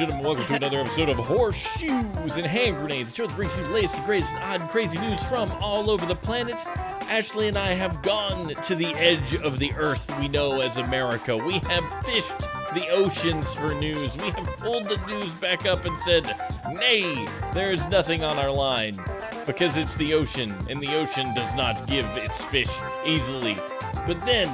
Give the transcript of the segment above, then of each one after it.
gentlemen, welcome to another episode of Horseshoes and Hand Grenades, the show that brings you the latest and greatest and odd and crazy news from all over the planet. Ashley and I have gone to the edge of the earth we know as America. We have fished the oceans for news. We have pulled the news back up and said, nay, there is nothing on our line, because it's the ocean, and the ocean does not give its fish easily. But then,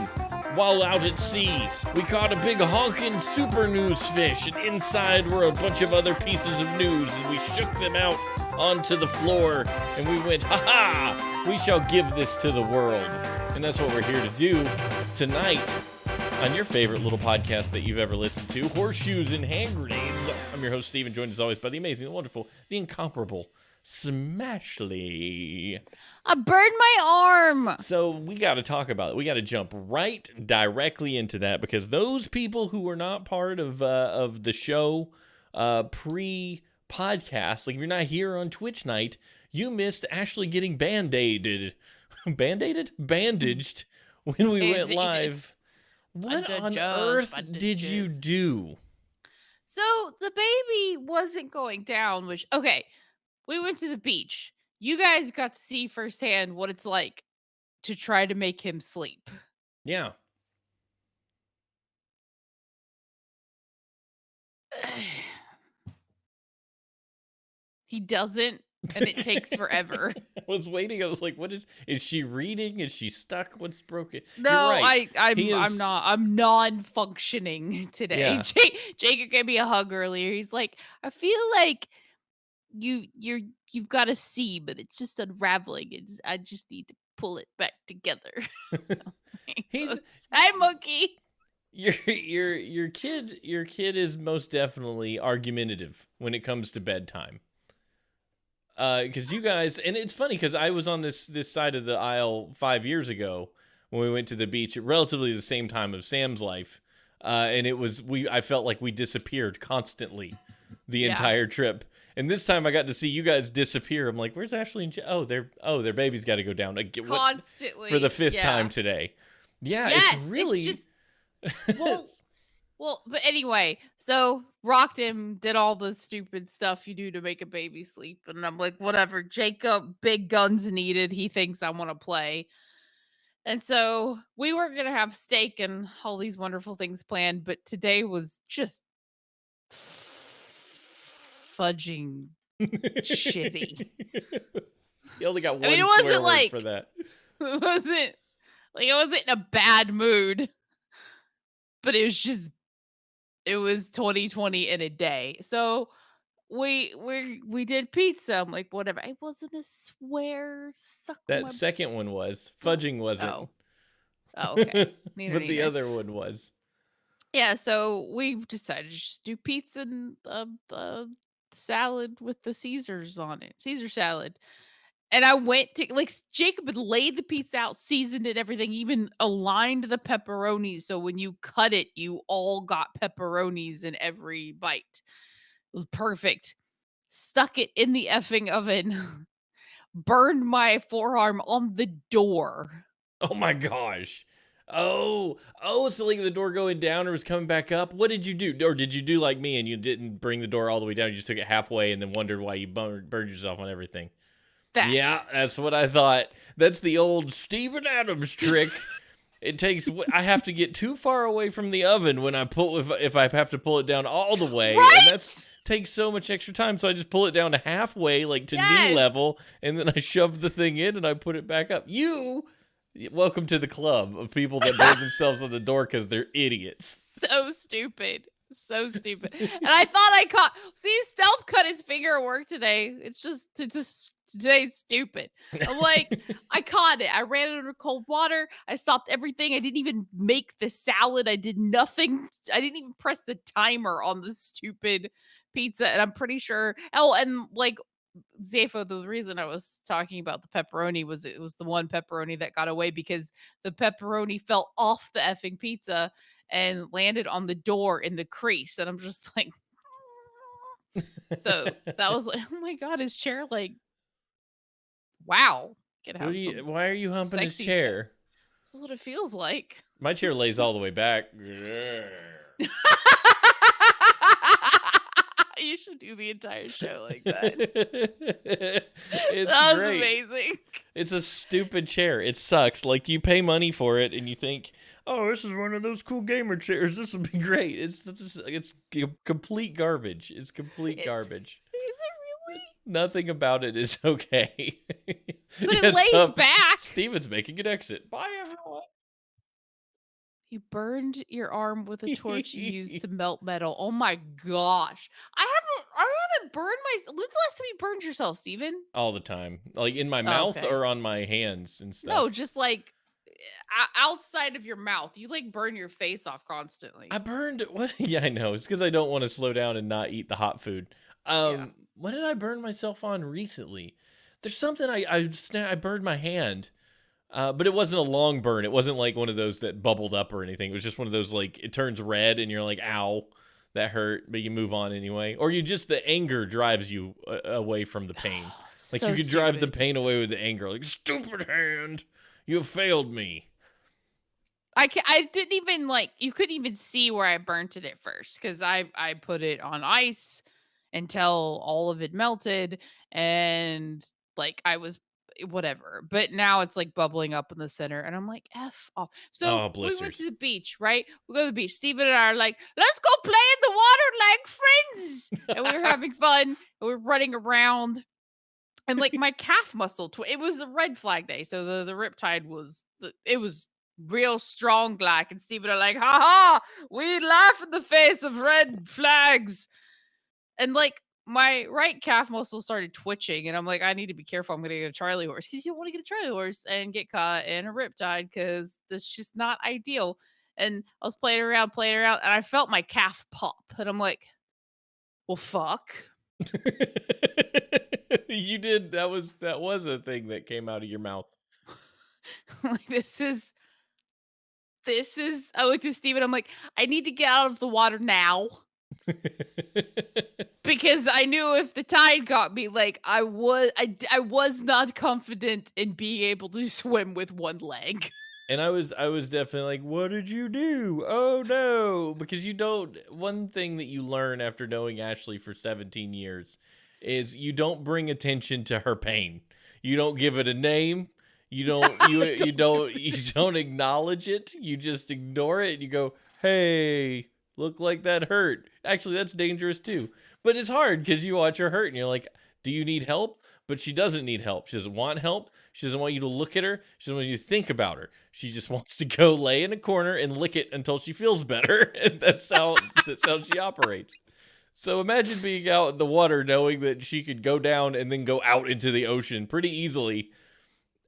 while out at sea, we caught a big honking super news fish, and inside were a bunch of other pieces of news, and we shook them out onto the floor, and we went, ha-ha, we shall give this to the world. And that's what we're here to do tonight on your favorite little podcast that you've ever listened to, Horseshoes and Hand Grenades. I'm your host, Steven, joined as always by the amazing, the wonderful, the incomparable Smashly. I burned my arm. So we got to talk about it. We got to jump right directly into that, because those people who were not part of the show pre-podcast, like if you're not here on Twitch night, you missed Ashley getting bandaged when we went live. What on earth did you do? So the baby wasn't going down, which, okay, we went to the beach. You guys got to see firsthand what it's like to try to make him sleep. Yeah. He doesn't, and it takes forever. I was waiting. I was like, "What is she reading? Is she stuck? What's broken?" No, You're right. I'm non-functioning today. Yeah. Jacob gave me a hug earlier. He's like, I feel like you've got a C, but it's just unraveling. I just need to pull it back together. Hi, monkey. Your kid is most definitely argumentative when it comes to bedtime. Because you guys, and it's funny because I was on this side of the aisle 5 years ago when we went to the beach at relatively the same time of Sam's life, and I felt like we disappeared constantly the entire trip. And this time I got to see you guys disappear. I'm like, where's Ashley and their baby's got to go down constantly for the fifth time today. Yeah, yes, it's really. It's just, well, but anyway, so rocked him, did all the stupid stuff you do to make a baby sleep, and I'm like, whatever. Jacob, big guns needed. He thinks I want to play. And so we were going to have steak and all these wonderful things planned, but today was just fudging shitty. You only got one swear word for that. It wasn't in a bad mood, but it was 2020 in a day. So we did pizza. I'm like, whatever. It wasn't a swear. That second one was. Fudging wasn't. Oh okay. But the other one was. Yeah, so we decided to just do pizza and salad with the Caesars on it. Caesar salad. And I went to, like, Jacob had laid the pizza out, seasoned it, everything, even aligned the pepperonis. So when you cut it, you all got pepperonis in every bite. It was perfect. Stuck it in the effing oven. Burned my forearm on the door. Oh my gosh. Oh, so like the door going down or was coming back up? What did you do? Or did you do like me and you didn't bring the door all the way down? You just took it halfway and then wondered why you burned yourself on everything. Yeah, that's what I thought. That's the old Steven Adams trick. I have to get too far away from the oven when I if I have to pull it down all the way. Right? And takes so much extra time. So I just pull it down to halfway, like to knee level, and then I shove the thing in and I put it back up. Welcome to the club of people that burn themselves on the door because they're idiots. So stupid. And I thought Stealth cut his finger at work today. It's just today's stupid. I'm like, I caught it. I ran it under cold water. I stopped everything. I didn't even make the salad. I did nothing. I didn't even press the timer on the stupid pizza. And I'm pretty sure. Oh, and like, Zafo, the reason I was talking about the pepperoni was it was the one pepperoni that got away because the pepperoni fell off the effing pizza and landed on the door in the crease. And I'm just like, so that was like, oh my God, his chair, like, wow. Why are you humping his chair? That's what it feels like. My chair lays all the way back. You should do the entire show like that. It's That was great. amazing. It's a stupid chair. It sucks. Like you pay money for it and you think, "Oh, this is one of those cool gamer chairs. This will be great." It's complete garbage. It's complete Is garbage. is it really? Nothing about it is okay. But it Yes, lays back. Steven's making an exit. Bye everyone. You burned your arm with a torch you used to melt metal. Oh my gosh. I haven't burned my when's the last time you burned yourself, Steven? All the time. Like in my Oh, mouth okay. or on my hands and No, stuff. just like outside of your mouth. You like burn your face off constantly. I burned what? Yeah, I know. It's because I don't want to slow down and not eat the hot food. Yeah. What did I burn myself on recently? There's something I burned my hand, but it wasn't a long burn. It wasn't like one of those that bubbled up or anything. It was just one of those like it turns red and you're like, "Ow, that hurt," but you move on anyway. Or you just the anger drives you away from the pain. Like you So could drive the stupid. pain away with the anger. Like stupid hand, you have failed me. I didn't even like you couldn't even see where I burnt it at first because I put it on ice until all of it melted and like I was whatever. But now it's like bubbling up in the center and I'm like, F off. So Oh, we went to blisters. the beach, right? We go to the beach. Steven and I are like, let's go play in the water like friends. And we were having fun and we were running around. And like my calf muscle, it was a red flag day, so the riptide was it was real strong like, and Steven are like, ha ha, we laugh in the face of red flags, and like my right calf muscle started twitching, and I'm like, I need to be careful. I'm gonna get a Charlie horse because you don't want to get a Charlie horse and get caught in a riptide because that's just not ideal. And I was playing around, and I felt my calf pop, and I'm like, well, fuck. You did. That was a thing that came out of your mouth. Like this is I looked at Steven, I'm like, I need to get out of the water now because I knew if the tide got me, like I was not confident in being able to swim with one leg. And I was definitely like, "What did you do? Oh no!" Because you don't. One thing that you learn after knowing Ashley for 17 years is you don't bring attention to her pain. You don't give it a name. You don't. You I you don't don't. You don't acknowledge it. You just ignore it. And you go, "Hey, look like that hurt." Actually, that's dangerous too. But it's hard because you watch her hurt and you're like, "Do you need help?" But she doesn't need help. She doesn't want help. She doesn't want you to look at her. She doesn't want you to think about her. She just wants to go lay in a corner and lick it until she feels better. And that's how she operates. So imagine being out in the water knowing that she could go down and then go out into the ocean pretty easily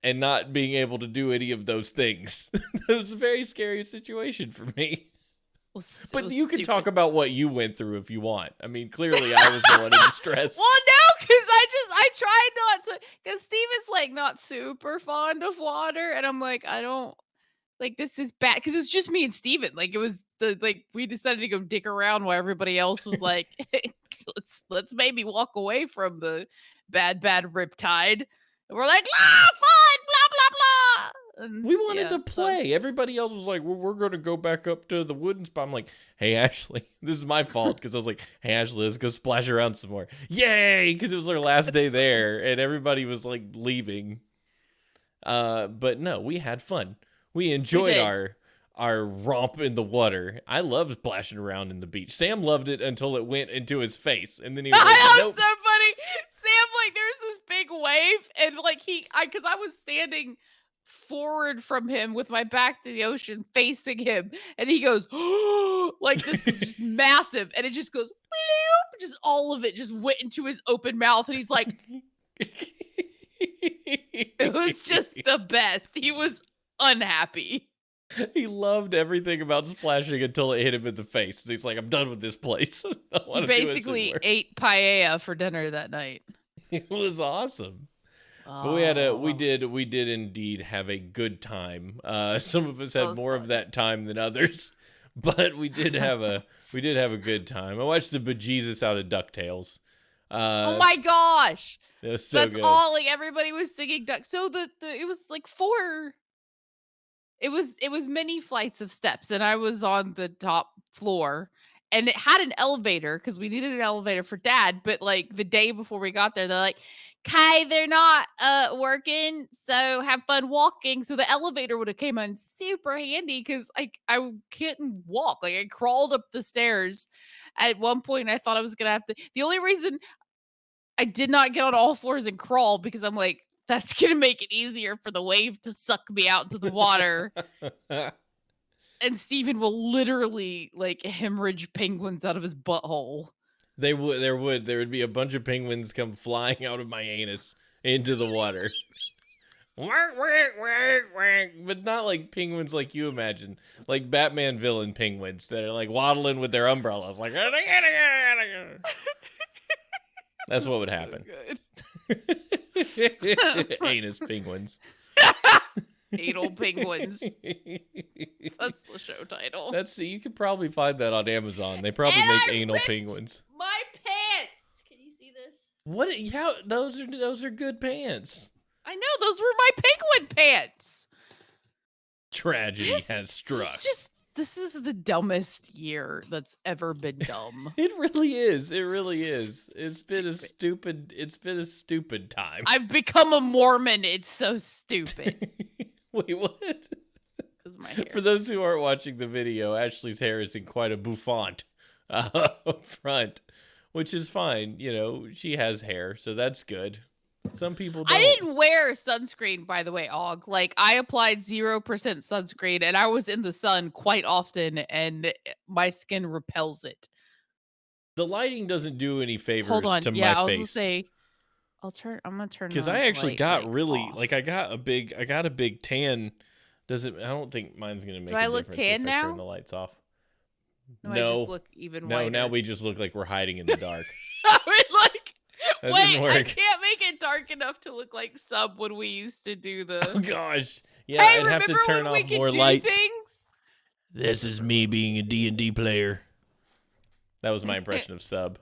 and not being able to do any of those things. It was a very scary situation for me. it But was you can talk stupid. about what you went through if you want. I mean, clearly I was the one in distress. Well, no, because I tried not to because Steven's like not super fond of water, and I'm like, I don't like this is bad because it was just me and Steven. Like it was the like we decided to go dick around while everybody else was like, let's maybe walk away from the bad riptide. And we're like, ah, fun, blah blah blah. And We wanted yeah, to so play. Everybody else was like, well, we're going to go back up to the wooden spot. I'm like, hey, Ashley, this is my fault because I was like, hey, Ashley, let's go splash around some more. Yay! Because it was our last day there and everybody was like leaving. But no, we had fun. We we enjoyed did. our romp in the water. I loved splashing around in the beach. Sam loved it until it went into his face. And then he was like, I know, it's nope. so funny. Sam, like, there's this big wave, and like because I was standing forward from him with my back to the ocean, facing him, and he goes, like this is just massive, and it just goes, bloop, just all of it just went into his open mouth, and he's like, it was just the best. He was unhappy. He loved everything about splashing until it hit him in the face. He's like, I'm done with this place. I don't He want to do this basically anymore. ate paella for dinner that night. It was awesome. But we Oh, did indeed have a good time. Some of us that had was more of fun. that time than others, but we did have a good time. I watched the bejesus out of DuckTales. Oh Uh, my gosh. it was so That's good. all, like, everybody was singing duck so the it was, like, 4 it was many flights of steps, and I was on the top floor, and it had an elevator because we needed an elevator for dad. But like the day before we got there, they're like, "Kai, they're not working, so have fun walking." So the elevator would have came in super handy because I couldn't walk. Like I crawled up the stairs. At one point, I thought I was gonna have to. The only reason I did not get on all fours and crawl because I'm like, that's gonna make it easier for the wave to suck me out into the water. And Steven will literally like hemorrhage penguins out of his butthole. There would be a bunch of penguins come flying out of my anus into the water. But not like penguins like you imagine, like Batman villain penguins that are like waddling with their umbrellas, like that's what would happen. So anus penguins. Anal penguins. That's the show title. You could probably find that on Amazon. They probably make anal penguins. My pants. Can you see this? What? Yeah, those are good pants. I know, those were my penguin pants. Tragedy has struck. This is the dumbest year that's ever been dumb. It really is. It really is. It's been a stupid time. I've become a Mormon. It's so stupid. Wait, what? Because my hair. For those who aren't watching the video, Ashley's hair is in quite a bouffant up front, which is fine. You know, she has hair, so that's good. Some people don't. I didn't wear sunscreen, by the way, Og. Like, I applied 0% sunscreen, and I was in the sun quite often, and my skin repels it. The lighting doesn't do any favors Hold on. to Yeah, my I was face. gonna say, I'm gonna turn Because my I actually light, got really off. like I got a big tan. I don't think mine's gonna make. Do I a look difference tan if I now? turn the lights off. No, I just look even whiter. Now we just look like we're hiding in the dark. I mean, like, That wait, didn't work. I can't make it dark enough to look like Sub when we used to do the. Oh gosh, yeah, Hey, I'd have to remember turn when we off could more do lights. things? This is me being a D&D player. That was my impression of Sub.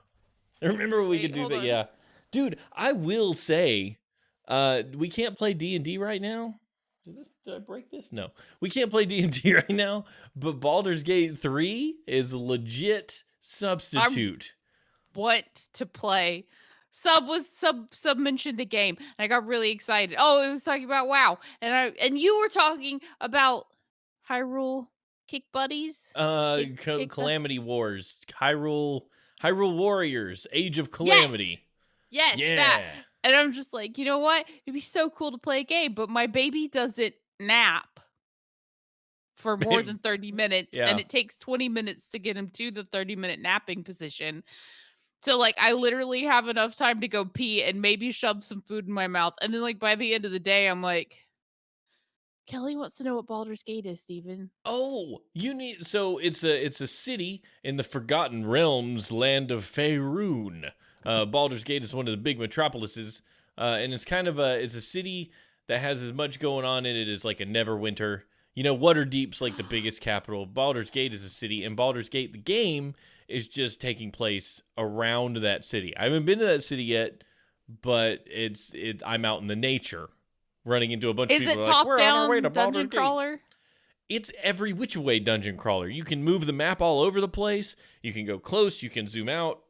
Remember we could do hold that? on. Yeah, dude, I will say, we can't play D&D right now. Did I break this? No, we can't play D&D right now. But Baldur's Gate 3 is a legit substitute. What to play? Sub mentioned the game, and I got really excited. Oh, it was talking about WoW, and you were talking about Hyrule Kick Buddies. Calamity Wars, Hyrule Warriors, Age of Calamity. Yes, Yeah. that. And I'm just like, you know what? It'd be so cool to play a game, but my baby doesn't nap for more than 30 minutes, Yeah. and it takes 20 minutes to get him to the 30-minute napping position. So, like, I literally have enough time to go pee and maybe shove some food in my mouth. And then, like, by the end of the day, I'm like, Kelly wants to know what Baldur's Gate is, Steven. Oh, it's a city in the Forgotten Realms, land of Faerun. Baldur's Gate is one of the big metropolises, and it's kind of it's a city that has as much going on in it as like a Neverwinter. You know, Waterdeep's like the biggest capital. Baldur's Gate is a city, and Baldur's Gate, the game, is just taking place around that city. I haven't been to that city yet, but I'm out in the nature, running into a bunch of Is people. it Like, top we're on our way to down Baldur's dungeon Gate. crawler? It's every which way dungeon crawler. You can move the map all over the place. You can go close. You can zoom out.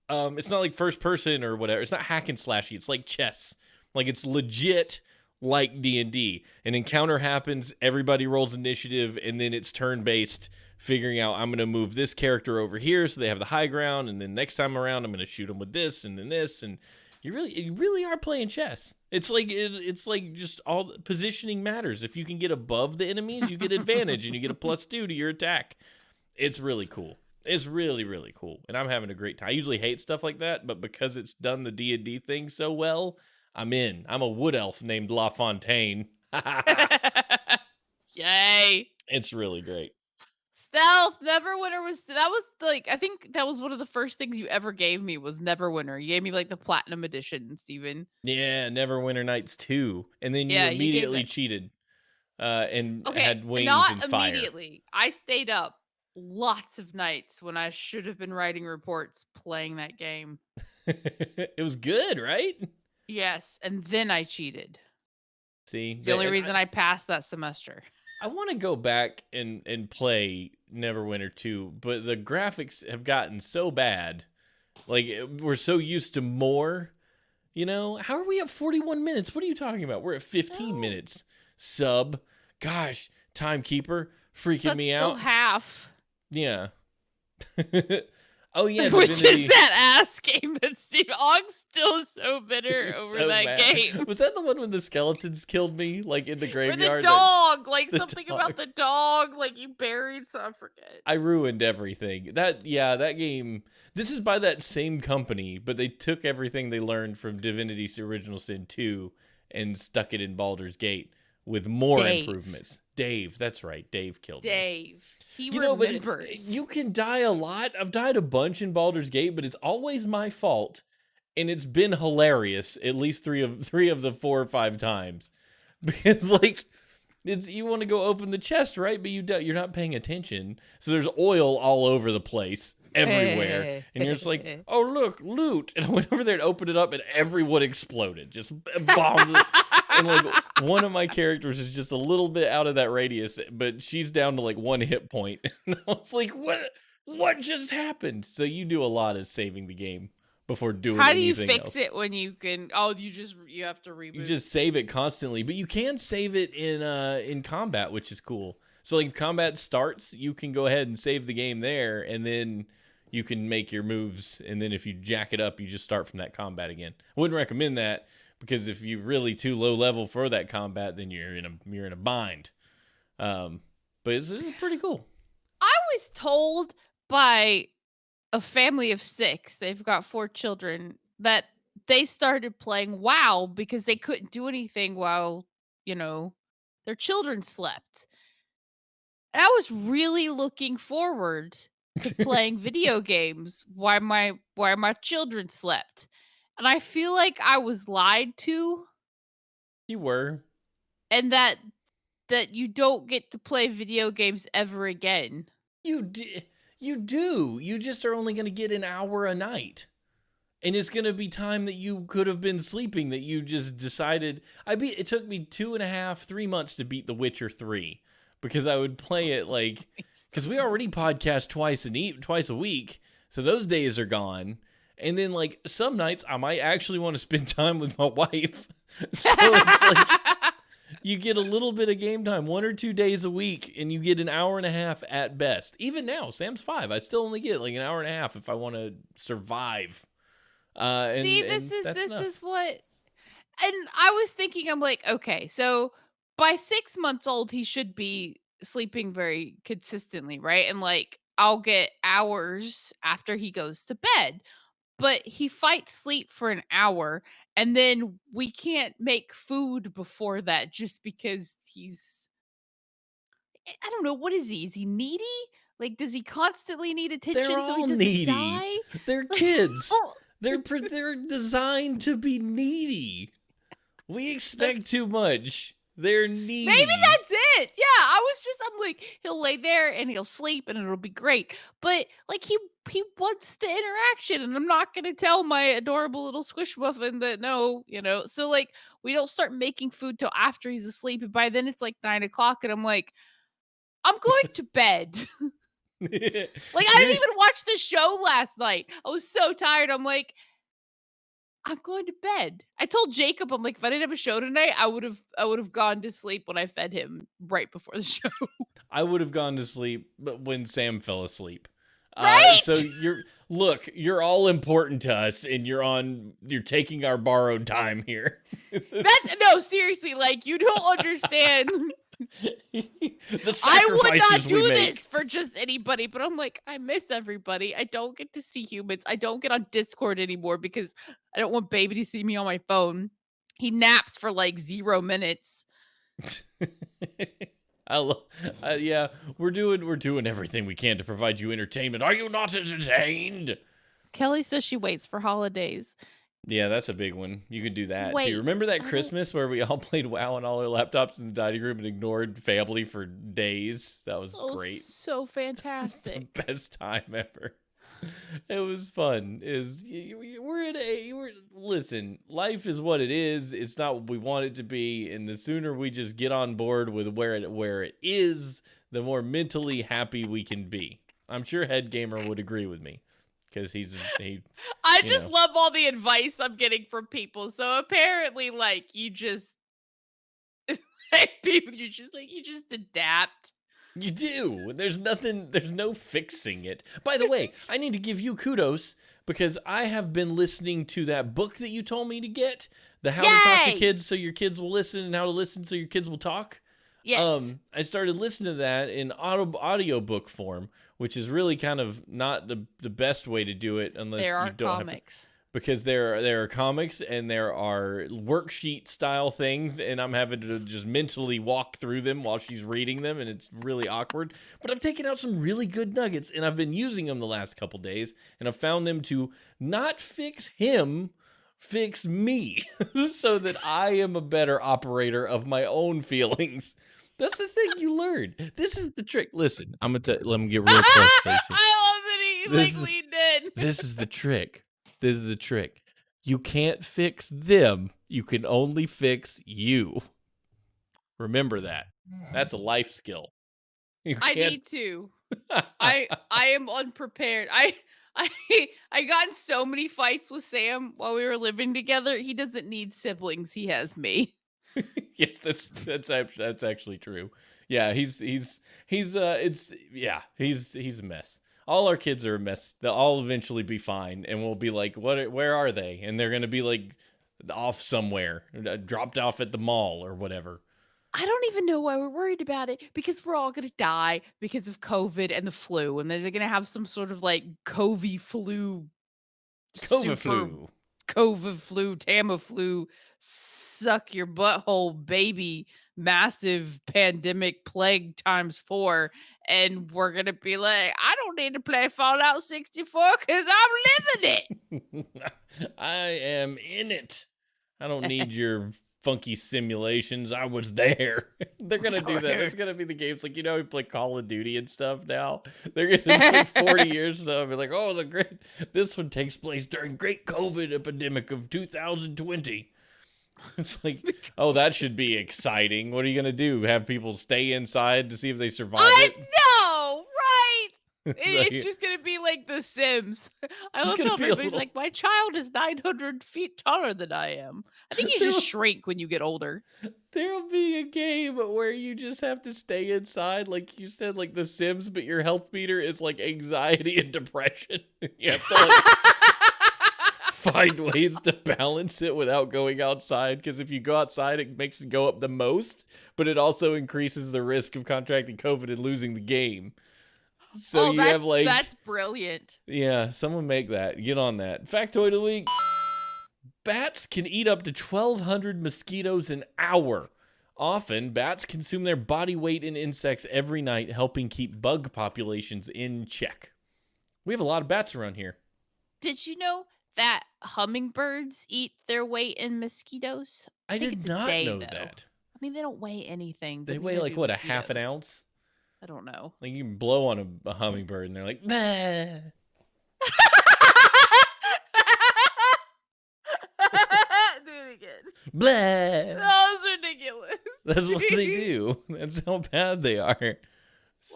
It's not like first person or whatever. It's not hack and slashy. It's like chess. Like, it's legit like D&D. An encounter happens, everybody rolls initiative, and then it's turn-based, figuring out, I'm going to move this character over here so they have the high ground, and then next time around, I'm going to shoot them with this, and then this, and you really are playing chess. It's like just all positioning matters. If you can get above the enemies, you get advantage, and you get a +2 to your attack. It's really cool. It's really, really cool, and I'm having a great time. I usually hate stuff like that, but because it's done the D&D thing so well, I'm in. I'm a wood elf named La Fontaine. Yay. It's really great. Stealth, Neverwinter I think that was one of the first things you ever gave me was Neverwinter. You gave me like the Platinum Edition, Steven. Yeah, Neverwinter Nights 2. And then you Yeah, immediately cheated and Okay, had wings not and fire. immediately. I stayed up lots of nights when I should have been writing reports playing that game. It was good, right? Yes, and then I cheated. See, It's the only reason I passed that semester. I want to go back and play Neverwinter 2, but the graphics have gotten so bad. Like, we're so used to more, you know? How are we at 41 minutes? What are you talking about? We're at 15 No. minutes. Sub. Gosh, timekeeper freaking That's me still out. half. Yeah. Oh, yeah, Which Divinity. is that ass game that Steve Ogg's still so bitter over So that mad. game. Was that the one when the skeletons killed me, like in the Or the graveyard? dog, like the something dog. about the dog, like you buried, so I forget. I ruined everything. That game. This is by that same company, but they took everything they learned from Divinity's Original Sin 2 and stuck it in Baldur's Gate with more Dave. improvements. Dave, that's right. Dave killed me. Dave. He You know, but remembers. you can die a lot. I've died a bunch in Baldur's Gate, but it's always my fault, and it's been hilarious at least three of the 4 or 5 times, because like you want to go open the chest, right? But you're not paying attention, so there's oil all over the place, everywhere, and you're just like, oh look, loot, and I went over there and opened it up, and everyone exploded, just bombed. And like one of my characters is just a little bit out of that radius, but she's down to like 1 hit point. And I was like, what just happened? So you do a lot of saving the game before doing How do you anything fix else. it when you can? Oh, you have to reboot. You just save it constantly, but you can save it in combat, which is cool. So like if combat starts, you can go ahead and save the game there, and then you can make your moves, and then if you jack it up, you just start from that combat again. I wouldn't recommend that, because if you're really too low level for that combat, then you're in a bind. But it's pretty cool. I was told by a family of 6, they've got 4 children, that they started playing WoW because they couldn't do anything while, their children slept. And I was really looking forward to playing video games while my children slept. And I feel like I was lied to, You were. and that you don't get to play video games ever again. You do. You just are only going to get an hour a night. And it's going to be time that you could have been sleeping that you just decided. It took me 2.5, 3 months to beat The Witcher 3, because I would play it like, because we already podcast twice a week. So those days are gone. And then like some nights I might actually want to spend time with my wife. So it's like, you get a little bit of game time 1 or 2 days a week, and you get an hour and a half at best. Even now, Sam's 5. I still only get like an hour and a half if I want to survive. See, this is what, and I was thinking, I'm like, okay, so by 6 months old, he should be sleeping very consistently, right? And like, I'll get hours after he goes to bed, but he fights sleep for an hour, and then we can't make food before that just because I don't know, what is he? Is he needy? Like, does he constantly need attention They're so he all doesn't needy. die? They're kids. They're designed to be needy. We expect too much. They're needy. Maybe that's it. Yeah, I'm like, he'll lay there and he'll sleep and it'll be great. But like he wants the interaction, and I'm not gonna tell my adorable little squish muffin that no, So like we don't start making food till after he's asleep, and by then it's like 9 o'clock, and I'm like, I'm going to bed. Like, I didn't even watch the show last night. I was so tired. I'm like, I'm going to bed. I told Jacob, I'm like, if I didn't have a show tonight, I would have gone to sleep when I fed him right before the show. I would have gone to sleep, but when Sam fell asleep. Right? So you're all important to us, and you're taking our borrowed time here. No, seriously, like, you don't understand. I would not do this for just anybody, but I'm like, I miss everybody. I don't get to see humans. I don't get on Discord anymore because I don't want baby to see me on my phone. He naps for like 0 minutes. Yeah, we're doing everything we can to provide you entertainment. Are you not entertained? Kelly says she waits for holidays. Yeah, that's a big one. You could do that Wait, too. Remember that Christmas where we all played WoW on all our laptops in the dining room and ignored family for days? That was great. So fantastic. The best time ever. It was fun. Listen, life is what it is. It's not what we want it to be, and the sooner we just get on board with where it is, the more mentally happy we can be. I'm sure Head Gamer would agree with me because I you just know, love all the advice I'm getting from people. So apparently, like, you just you just adapt. you do. There's no fixing it. By the way, I need to give you kudos because I have been listening to that book that you told me to get, the How to Talk to Yay! Kids So Your Kids Will Listen and How to Listen So Your Kids Will Talk. Yes, I started listening to that in audiobook form, which is really kind of not the best way to do it unless there you are don't have to, comics. because there are comics and there are worksheet style things, and I'm having to just mentally walk through them while she's reading them, and it's really awkward. But I'm taking out some really good nuggets, and I've been using them the last couple days, and I've found them to not fix him, fix me, so that I am a better operator of my own feelings. That's the thing you learn. This is the trick. Listen, let me get real close, Stacy. I love that he This like is leaned in. this is the trick. This is the trick. You can't fix them. You can only fix you. Remember that. That's a life skill. You I can't. need to. I am unprepared. I I got in so many fights with Sam while we were living together. He doesn't need siblings. He has me. Yes, that's actually true. Yeah, he's a mess. All our kids are a mess. They'll all eventually be fine, and we'll be like, where are they? And they're gonna be like off somewhere, dropped off at the mall or whatever. I don't even know why we're worried about it because we're all going to die because of COVID and the flu. And then they're going to have some sort of like COVID flu, COVID super flu. COVID flu, Tamiflu, suck your butthole, baby, massive pandemic plague times 4. And we're going to be like, I don't need to play Fallout 64 because I'm living I am in it. I don't it. need your funky simulations. I was there. They're gonna do that. That's gonna be the games, like, we play Call of Duty and stuff now. They're gonna take 40 years from now and be like, oh, this one takes place during great COVID epidemic of 2020. It's like, oh, that should be exciting. What are you gonna do? Have people stay inside to see if they survive I it? know, right? It's Like, just gonna be like The Sims. I it's love gonna how be a everybody's little. like, my child is 900 feet taller than I am. I think you There just shrink when you get older. There'll be a game where you just have to stay inside, like you said, like The Sims, but your health meter is like anxiety and depression. You have to like find ways to balance it without going outside, because if you go outside, it makes it go up the most, but it also increases the risk of contracting COVID and losing the game. So Oh, you have that's like, brilliant. yeah, someone make that. Get on that. Factoid of the week. Bats can eat up to 1,200 mosquitoes an hour. Often, bats consume their body weight in insects every night, helping keep bug populations in check. We have a lot of bats around here. Did you know that hummingbirds eat their weight in mosquitoes? I I think did it's a not day know though. that. I mean, they don't weigh anything, They but weigh neither like, do what, a half an mosquitoes. ounce? I don't know. Like, you can blow on a hummingbird and they're like, bah. Do it again. Blah. That was ridiculous. That's what they do. That's how bad they are.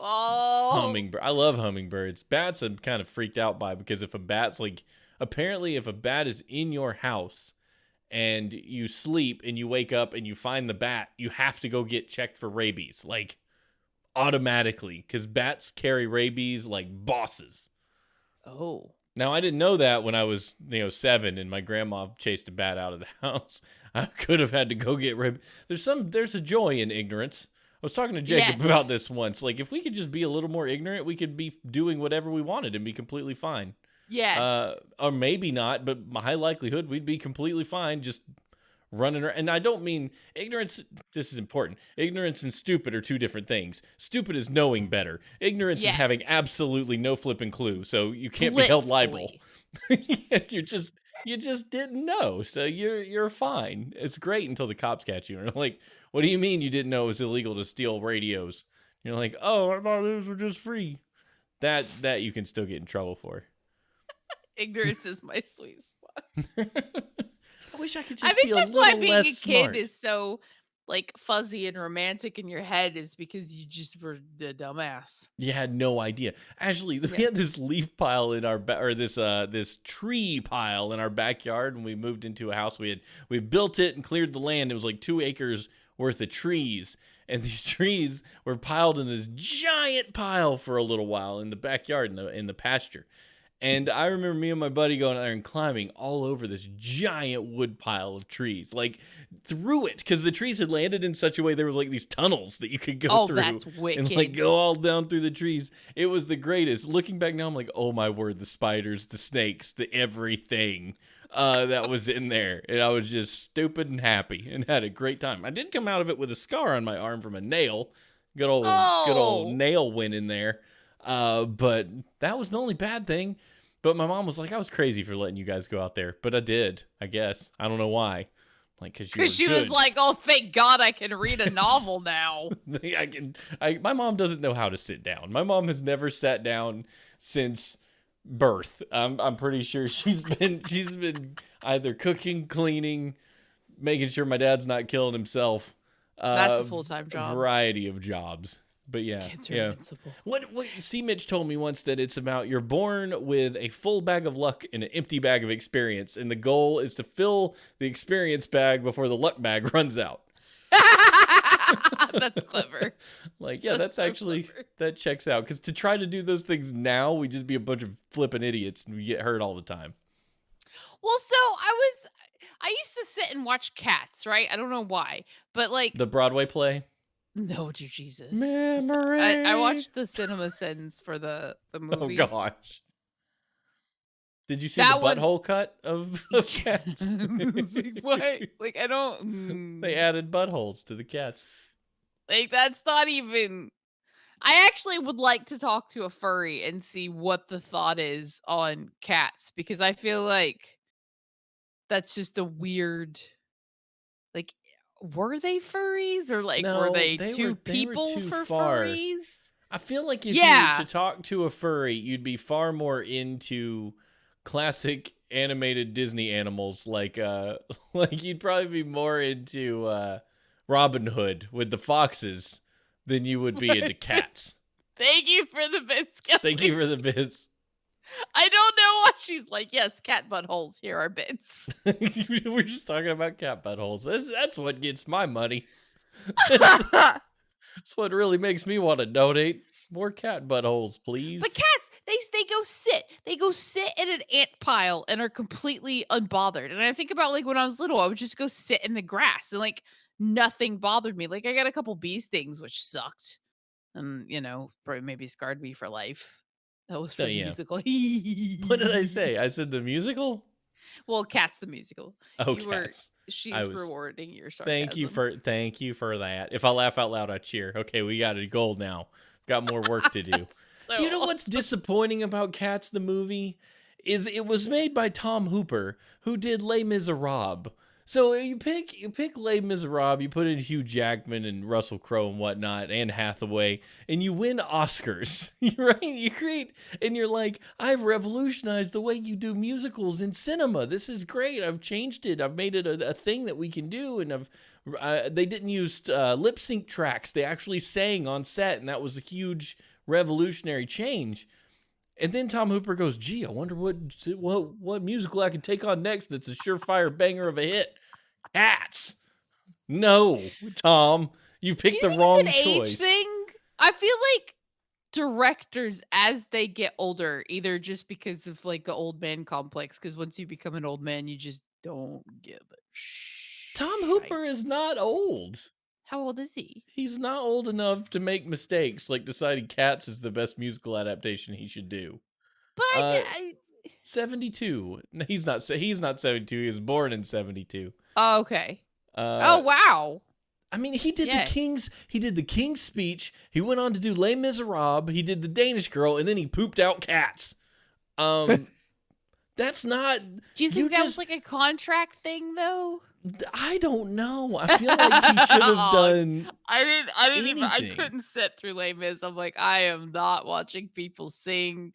Oh. Hummingbird. I love hummingbirds. Bats I'm kind of freaked out by, because if a bat's like, apparently if a bat is in your house and you sleep and you wake up and you find the bat, you have to go get checked for rabies, like automatically, because bats carry rabies like bosses. Oh. Now, I didn't know that when I was, 7 and my grandma chased a bat out of the house. I could have had to go get rabies. There's a joy in ignorance. I was talking to Jacob Yes. about this once. Like, if we could just be a little more ignorant, we could be doing whatever we wanted and be completely fine. Yes. Or maybe not, but high likelihood we'd be completely fine just running around. And I don't mean ignorance. This is important. Ignorance and stupid are two different things. Stupid is knowing better. Ignorance is Yes. having absolutely no flipping clue. So you can't be held liable. Blissfully. You just didn't know. So you're fine. It's great until the cops catch you. And they're like, what do you mean you didn't know it was illegal to steal radios? You're like, oh, I thought those were just free. That you can still get in trouble for. Ignorance is my sweet spot. I wish I could I just think be a that's why little being less a kid smart. is so like fuzzy and romantic in your head is because you just were the dumbass. You had no idea. Actually, we Yeah. had this leaf pile in our or this tree pile in our backyard when we moved into a house. We built it and cleared the land. It was like 2 acres worth of trees, and these trees were piled in this giant pile for a little while in the backyard in the pasture. And I remember me and my buddy going out there and climbing all over this giant wood pile of trees, like through it, because the trees had landed in such a way there was like these tunnels that you could go Oh, through that's and like wicked. go all down through the trees. It was the greatest. Looking back now, I'm like, oh my word, the spiders, the snakes, the everything that was in there. And I was just stupid and happy and had a great time. I did come out of it with a scar on my arm from a nail. Good old Oh, nail went in there. But that was the only bad thing. But my mom was like, I was crazy for letting you guys go out there, but I did, I guess. I don't know why. Like, because you were because she was good. like, "Oh, thank God, I can read a novel now." My mom doesn't know how to sit down. My mom has never sat down since birth. I'm pretty sure she's been either cooking, cleaning, making sure my dad's not killing himself. That's a full-time job. Variety of jobs. But yeah, Kids are yeah. invincible. What C. Mitch told me once that it's about you're born with a full bag of luck and an empty bag of experience, and the goal is to fill the experience bag before the luck bag runs out. That's clever. Like, yeah, that's so actually clever. that checks out. Because to try to do those things now, we just be a bunch of flipping idiots and we get hurt all the time. Well, so I used to sit and watch Cats, right? I don't know why, but like, The Broadway play. no, dear Jesus. I Memory. watched the cinema sins for the Oh movie. gosh. Did you see That the one. butthole cut of cats? What? Like, I don't. They added buttholes to the cats. Like, that's not even. I actually would like to talk to a furry and see what the thought is on cats because I feel like that's just a weird. Like, were they furries or like were No, they two they were people too for far. furries? I feel like if you were to Yeah. talk to a furry, you'd be far more into classic animated Disney animals like you'd probably be more into Robin Hood with the foxes than you would be into cats. Thank you for the bits, Kelly. Thank you for the bits. I don't know what she's like. Yes, cat buttholes. Here are bits. We're just talking about cat buttholes. That's what gets my money. But That's what really makes me want to donate. More cat buttholes, please. cats, they go sit. They go sit in an ant pile and are completely unbothered. And I think about like when I was little, I would just go sit in the grass and like nothing bothered me. Like I got a couple bee stings, which sucked. And probably maybe scarred me for life. That was for Oh, the yeah. musical. What did I say? I said the musical? Well, Cats the musical. Oh, You were cats. she's rewarding your sarcasm. Thank you for that. If I laugh out loud, I cheer. Okay, we got a goal now. Got more work to do. So Do you know what's awesome. disappointing about Cats the movie? Is it was made by Tom Hooper, who did Les Miserables. So you pick Les Miserables, you put in Hugh Jackman and Russell Crowe and whatnot, and Hathaway, and you win Oscars, right? You create, and you're like, I've revolutionized the way you do musicals in cinema. This is great. I've changed it. I've made it a thing that we can do, and they didn't use lip sync tracks. They actually sang on set, and that was a huge revolutionary change. And then Tom Hooper goes, gee, I wonder what musical I can take on next that's a surefire banger of a hit. Cats. No, Tom, you Do picked you the think wrong it's an age choice. thing? I feel like directors as they get older, either just because of like the old man complex, because once you become an old man, you just don't give a shit. Tom Hooper is not old. How old is he? He's not old enough to make mistakes like deciding Cats is the best musical adaptation he should do. But Uh, 72. No, he's not 72. He was born in 72. oh, okay. Uh, Oh wow. I mean, he did Yeah. the King's Speech. He went on to do Les Miserables. He did the Danish Girl, and then he pooped out Cats. That's not. Do you think that was like a contract thing though? I don't know. I feel like he should have done. I didn't even. I anything. couldn't sit through Les Mis. I'm like, I am not watching people sing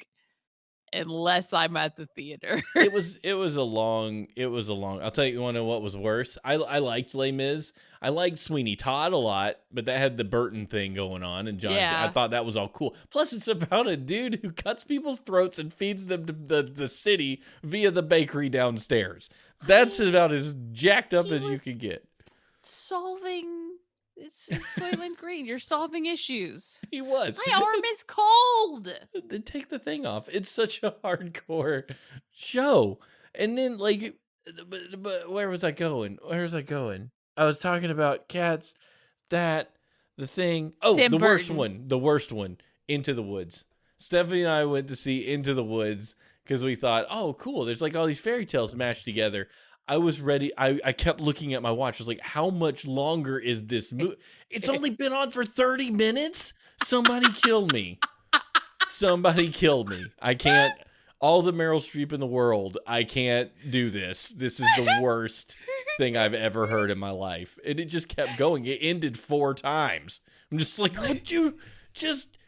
unless I'm at the theater. It was a long. I'll tell you, want to know what was worse? I liked Les Mis. I liked Sweeney Todd a lot, but that had the Burton thing going on, and John. I Yeah. thought that was all cool. Plus, it's about a dude who cuts people's throats and feeds them to the city via the bakery downstairs. That's about as jacked up as you could get. Solving. It's Soylent Green. You're solving issues. He was. My arm is cold. Then take the thing off. It's such a hardcore show. And then, like, but where was I going? I was talking about cats. The thing. Oh, Tim the worst Burton. one. Into the Woods. Stephanie and I went to see Into the Woods because we thought, oh, cool. There's like all these fairy tales mashed together. I was ready. I kept looking at my watch. I was like, how much longer is this movie? It's only been on for 30 minutes. Somebody kill me. Somebody killed me. I can't. All the Meryl Streep in the world. I can't do this. This is the worst thing I've ever heard in my life. And it just kept going. It ended 4 times. I'm just like, would you just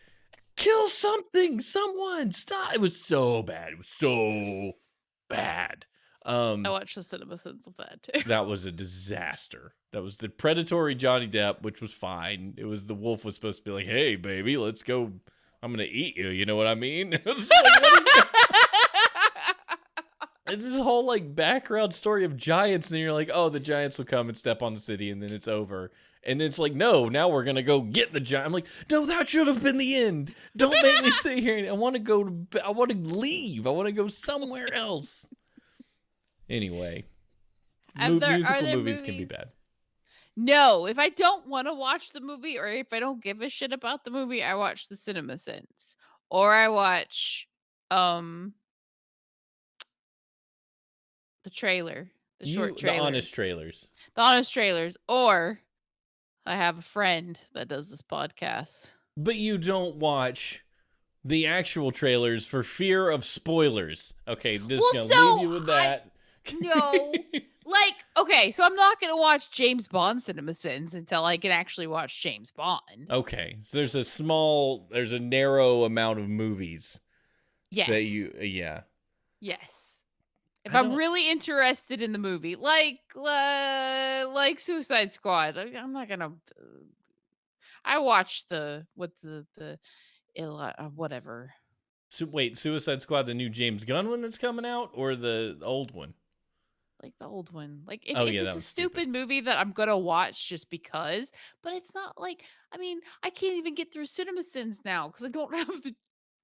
kill something? Someone stop. It was so bad. It was so bad. I watched the cinema sins of that too. That was a disaster. That was the predatory Johnny Depp, which was fine. It was the wolf was supposed to be like, hey, baby, let's go. I'm going to eat you. You know what I mean? It was like, what is that? It's this whole like background story of giants. And then you're like, oh, the giants will come and step on the city and then it's over. And then it's like, no, now we're going to go get the giant. I'm like, no, that should have been the end. Don't make me sit here. I want to leave. I want to go somewhere else. Anyway, musical movies can be bad. No, if I don't want to watch the movie or if I don't give a shit about the movie, I watch the cinema sins. Or I watch the trailer, the short trailer. The honest trailers. The honest trailers. Or I have a friend that does this podcast. But you don't watch the actual trailers for fear of spoilers. Okay, this is going to leave you with that. No. Like, okay, so I'm not going to watch James Bond Cinema Sins until I can actually watch James Bond. Okay, so there's a narrow amount of movies. Yes. That yeah. Yes. If I'm really interested in the movie, like Suicide Squad, I'm not going to... I watched whatever. So wait, Suicide Squad, the new James Gunn one that's coming out, or the old one? Like the old one. Like if yeah, it's a stupid movie that I'm gonna watch just because, but it's not like, I mean, I can't even get through Cinema Sins now because I don't have the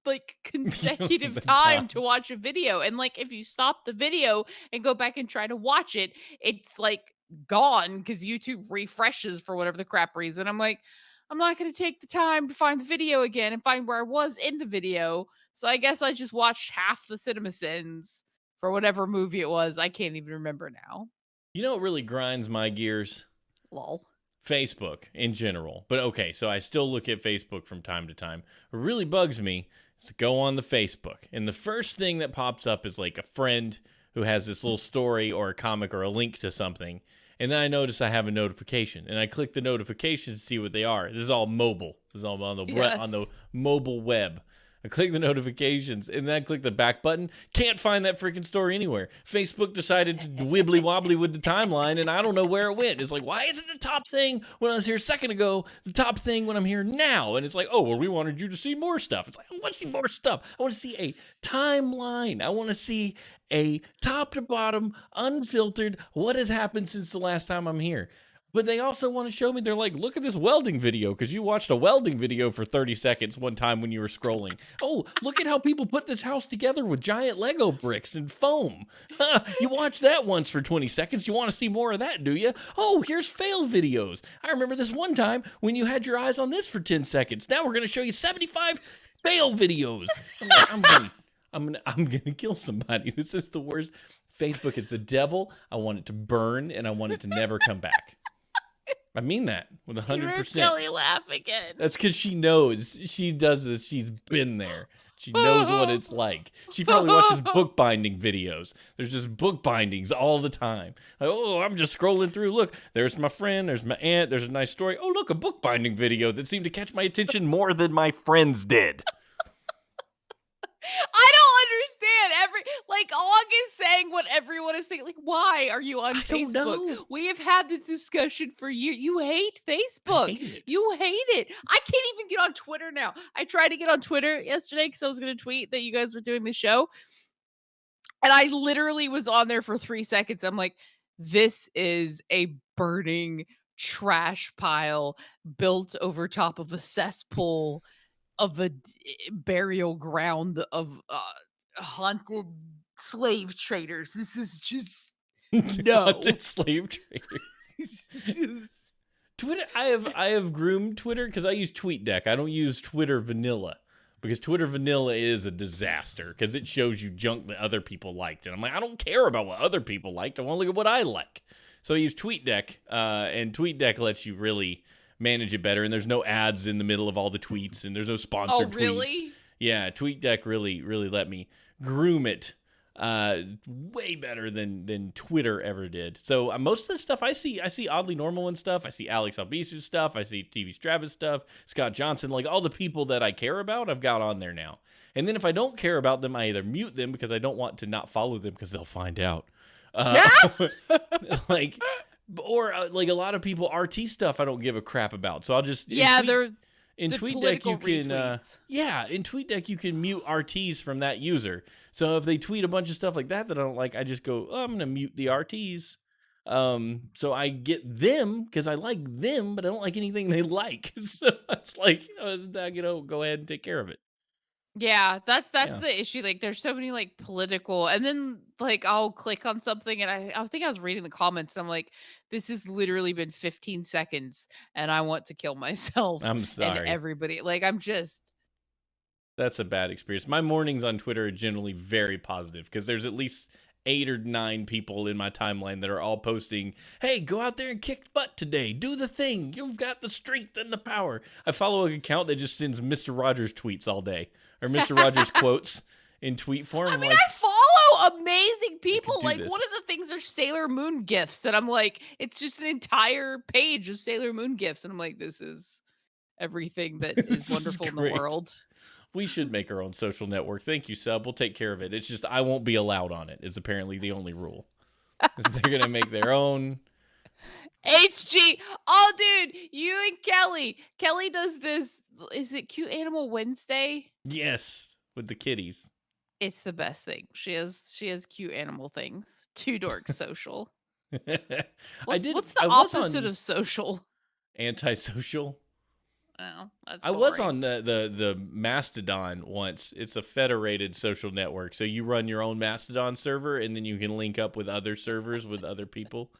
like consecutive time to watch a video. And like if you stop the video and go back and try to watch it, it's like gone because YouTube refreshes for whatever the crap reason. I'm like, I'm not going to take the time to find the video again and find where I was in the video. So I guess I just watched half the Cinema Sins for whatever movie it was. I can't even remember now. You know what really grinds my gears? Lol. Facebook in general. But okay, so I still look at Facebook from time to time. What really bugs me is to go on the Facebook, and the first thing that pops up is like a friend who has this little story or a comic or a link to something. And then I notice I have a notification, and I click the notifications to see what they are. This is all mobile. This is all on the mobile web. I click the notifications, and then I click the back button. Can't find that freaking story anywhere. Facebook decided to wibbly wobbly with the timeline, and I don't know where it went. It's like, why isn't the top thing when I was here a second ago the top thing when I'm here now? And it's like, oh, well, we wanted you to see more stuff. It's like, I want to see more stuff. I want to see a timeline. I want to see a top to bottom, unfiltered, what has happened since the last time I'm here. But they also want to show me, they're like, look at this welding video, because you watched a welding video for 30 seconds one time when you were scrolling. Oh, look at how people put this house together with giant Lego bricks and foam. You watched that once for 20 seconds. You want to see more of that, do you? Oh, here's fail videos. I remember this one time when you had your eyes on this for 10 seconds. Now we're going to show you 75 fail videos. I'm gonna kill somebody. This is the worst. Facebook is the devil. I want it to burn, and I want it to never come back. I mean that with 100%. You're really laugh again. That's because she knows. She does this. She's been there. She knows what it's like. She probably watches bookbinding videos. There's just bookbindings all the time. Like, oh, I'm just scrolling through. Look, there's my friend. There's my aunt. There's a nice story. Oh, look, a bookbinding video that seemed to catch my attention more than my friends did. I don't August saying what everyone is thinking. Like, why are you on I don't Facebook? know. We have had this discussion for years. You hate I Facebook. hate it. You hate it. I can't even get on Twitter now. I tried to get on Twitter yesterday because I was going to tweet that you guys were doing the show. And I literally was on there for 3 seconds. I'm like, this is a burning trash pile built over top of a cesspool of a burial ground of haunted slave traders. This is just no. Haunted slave traders. Twitter. I have groomed Twitter because I use TweetDeck. I don't use Twitter Vanilla because Twitter Vanilla is a disaster because it shows you junk that other people liked, and I'm like, I don't care about what other people liked. I want to look at what I like. So I use TweetDeck, and TweetDeck lets you really manage it better, and there's no ads in the middle of all the tweets, and there's no sponsored tweets. Really? Yeah, TweetDeck really let me groom it way better than Twitter ever did. So most of the stuff I see Oddly Normal and stuff. I see Alex Albisu's stuff. I see TV Travis stuff. Scott Johnson, like all the people that I care about, I've got on there now. And then if I don't care about them, I either mute them because I don't want to not follow them because they'll find out. Like, or like a lot of people RT stuff I don't give a crap about. So I'll just they're in the TweetDeck you can in retweets. TweetDeck you can mute RTs from that user. So if they tweet a bunch of stuff like that I don't like, I just go, I'm gonna mute the RTs. So I get them because I like them, but I don't like anything they like. So it's like, go ahead and take care of it. Yeah, that's Yeah. the issue. Like, there's so many like political, and then like I'll click on something, and I think I was reading the comments. I'm like, this has literally been 15 seconds, and I want to kill myself. I'm And sorry. everybody, like, I'm just. That's a bad experience. My mornings on Twitter are generally very positive because there's at least 8 or 9 people in my timeline that are all posting, hey, go out there and kick butt today. Do the thing. You've got the strength and the power. I follow an account that just sends Mr. Rogers tweets all day or Mr. Rogers quotes in tweet form. I mean, like, I follow amazing people. do Like, this. one of the things are Sailor Moon gifts, and I'm like, it's just an entire page of Sailor Moon gifts, and I'm like, this is everything that is This is wonderful in the great. world. We should make our own social network. Thank you, Sub. We'll take care of it. It's just I won't be allowed on it is apparently the only rule. They're going to make their own. HG. Oh, dude, you and Kelly. Kelly does this. Is it Cute Animal Wednesday? Yes, with the kitties. It's the best thing. She has cute animal things. Two Dorks Social. What's the opposite of social? Antisocial. Oh, that's I was boring. on the Mastodon once. It's a federated social network. So you run your own Mastodon server and then you can link up with other servers with other people.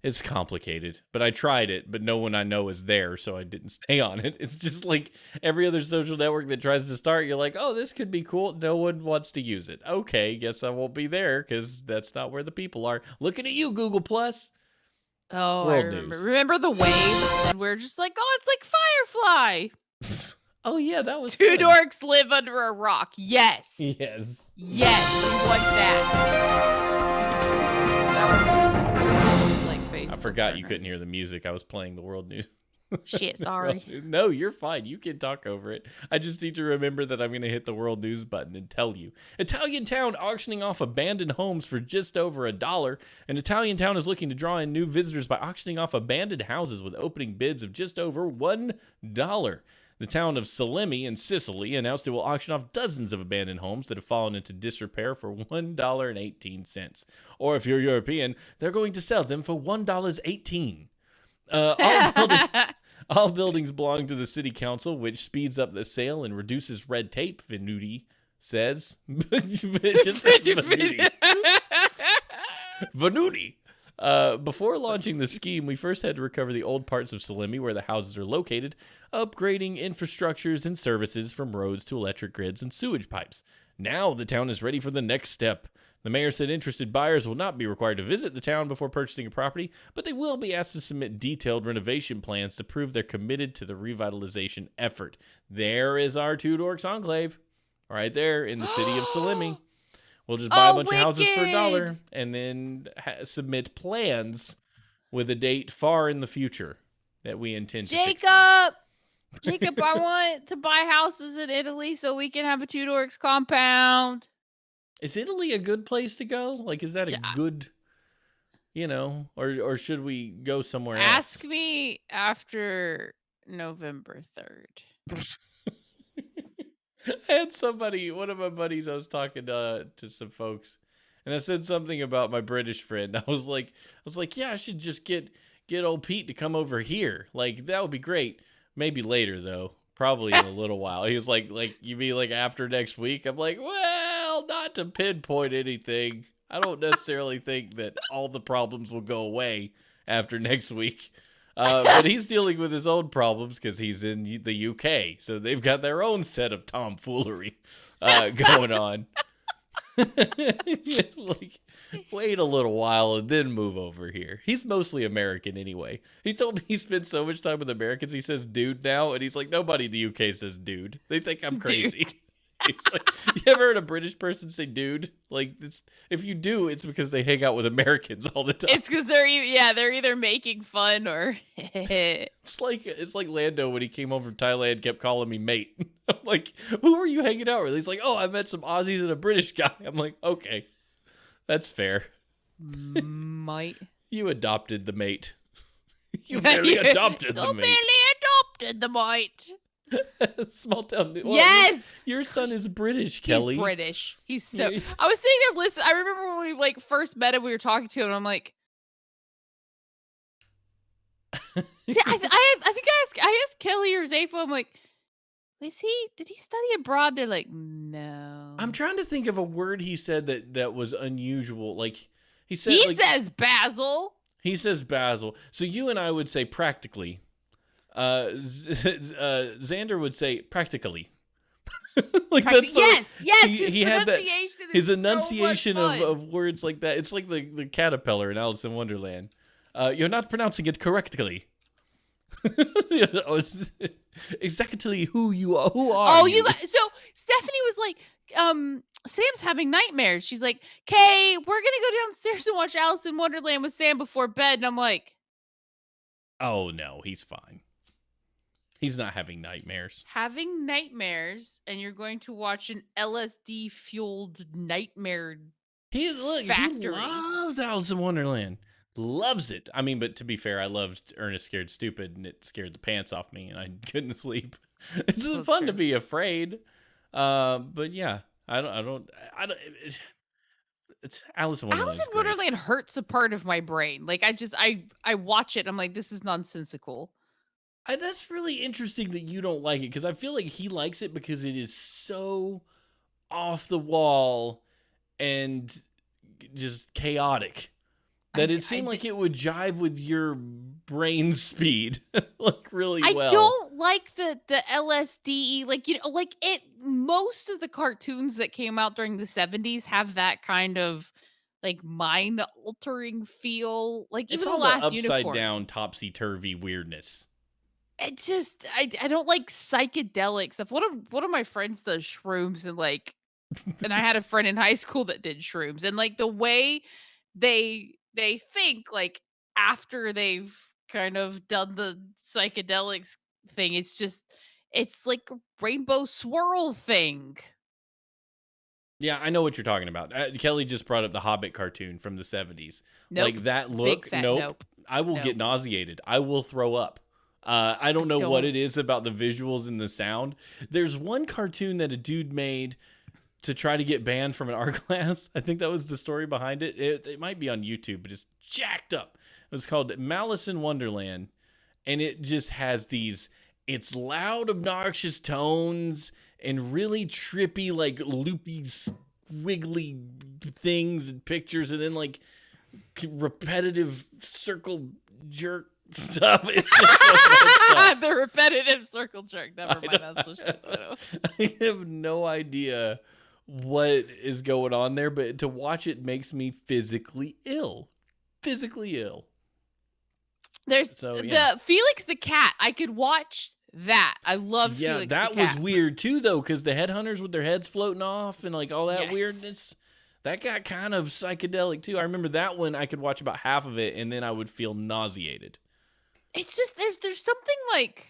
It's complicated, but I tried it, but no one I know is there, so I didn't stay on it. It's just like every other social network that tries to start, you're like, oh, this could be cool. No one wants to use it. Okay, guess I won't be there because that's not where the people are. Looking at you, Google Plus. Oh, World I remember. news. Remember the wave? And we're just like, oh, it's like Firefly. Oh, yeah, that was Two fun. dorks live under a rock. Yes. Yes. Yes, we want that. I forgot you couldn't hear the music. I was playing the world news. Shit, sorry. No, you're fine. You can talk over it. I just need to remember that I'm going to hit the world news button and tell you. Italian town auctioning off abandoned homes for just over $1. An Italian town is looking to draw in new visitors by auctioning off abandoned houses with opening bids of just over $1. The town of Salemi in Sicily announced it will auction off dozens of abandoned homes that have fallen into disrepair for $1.18. Or if you're European, they're going to sell them for $1.18. All buildings belong to the city council, which speeds up the sale and reduces red tape, Venuti says. Just says Venuti. Venuti. Before launching the scheme, we first had to recover the old parts of Salemi where the houses are located, upgrading infrastructures and services from roads to electric grids and sewage pipes. Now the town is ready for the next step. The mayor said interested buyers will not be required to visit the town before purchasing a property, but they will be asked to submit detailed renovation plans to prove they're committed to the revitalization effort. There is our Two Dorks Enclave, right there in the city of Salemi. We'll just buy a bunch of houses for $1 and then submit plans with a date far in the future that we intend to fix them. Jacob, I want to buy houses in Italy so we can have a Two Dorks compound. Is Italy a good place to go? Like, is that a J- good, or should we go somewhere else? Ask me after November 3rd. I had somebody, one of my buddies, I was talking to some folks, and I said something about my British friend. I was like, yeah, I should just get old Pete to come over here. Like that would be great. Maybe later though, probably in a little while. He was like you mean like after next week? I'm like, well, not to pinpoint anything. I don't necessarily think that all the problems will go away after next week. But he's dealing with his own problems because he's in the UK, so they've got their own set of tomfoolery going on. Like, wait a little while and then move over here. He's mostly American anyway. He told me he spends so much time with Americans. He says "dude" now, and he's like, nobody in the UK says "dude." They think I'm crazy. Dude. He's like, you ever heard a British person say "dude"? Like, if you do, it's because they hang out with Americans all the time. It's because they're either making fun or It's like Lando when he came home from Thailand, kept calling me mate. I'm like, who were you hanging out with? He's like, oh, I met some Aussies and a British guy. I'm like, okay, that's fair. might. You adopted the mate. You barely adopted the You mate. barely adopted the mate. Small town. Well, Yes. your son is British, Kelly. He's British. He's so. Yeah. I was sitting there listening. I remember when we like first met him, we were talking to him, and I'm like, yeah, I think I asked Kelly or Zafo. I'm like, did he study abroad? They're like, no. I'm trying to think of a word he said that was unusual. Like he said, He like, says Basil. he says Basil. So you and I would say practically. Xander would say practically. Like that's the yes. he had that his enunciation so of words like that. It's like the caterpillar in Alice in Wonderland. You're not pronouncing it correctly. It's exactly who you are. Who are Oh, you? so Stephanie was like, Sam's having nightmares. She's like, "Kay, we're gonna go downstairs and watch Alice in Wonderland with Sam before bed." And I'm like, Oh no, he's fine. He's not having nightmares. having nightmares, and you're going to watch an LSD fueled nightmare He factory. loves Alice in Wonderland. Loves it. I mean, but to be fair, I loved Ernest Scared Stupid, and it scared the pants off me, and I couldn't sleep. It's That's fun true. to be afraid. But yeah, I don't. It's Alice in Wonderland. Alice in Wonderland hurts a part of my brain. Like I watch it, and I'm like, this is nonsensical. That's really interesting that you don't like it because I feel like he likes it because it is so off the wall and just chaotic that it seemed like it would jive with your brain speed like really well. I don't like the LSD, like, like it. Most of the cartoons that came out during the 70s have that kind of like mind altering feel. Like It's even all the the last upside unicorn. down, topsy turvy weirdness. It just I don't like psychedelic stuff. One of my friends does shrooms and I had a friend in high school that did shrooms, and like the way they think like after they've kind of done the psychedelics thing, it's like a rainbow swirl thing. Yeah, I know what you're talking about. Kelly just brought up the Hobbit cartoon from the 70s. Nope. Like that Big look, fat nope. nope. I will get Nope. nauseated. I will throw up. I don't know what don't- it is about the visuals and the sound. There's one cartoon that a dude made to try to get banned from an art class. I think that was the story behind it. It might be on YouTube, but it's jacked up. It was called Malice in Wonderland, and it just has it's loud, obnoxious tones and really trippy, like loopy, squiggly things and pictures, and then like repetitive circle jerk stuff. It's just so messed up. The repetitive circle jerk. Never mind. That's the shit photo. I have no idea what is going on there, but to watch it makes me physically ill. Physically ill. There's yeah. the Felix the cat. I could watch that. I love Yeah, Felix that the cat. was weird too, though, because the headhunters with their heads floating off and like all that Yes. weirdness. That got kind of psychedelic too. I remember that one. I could watch about half of it, and then I would feel nauseated. It's just there's something like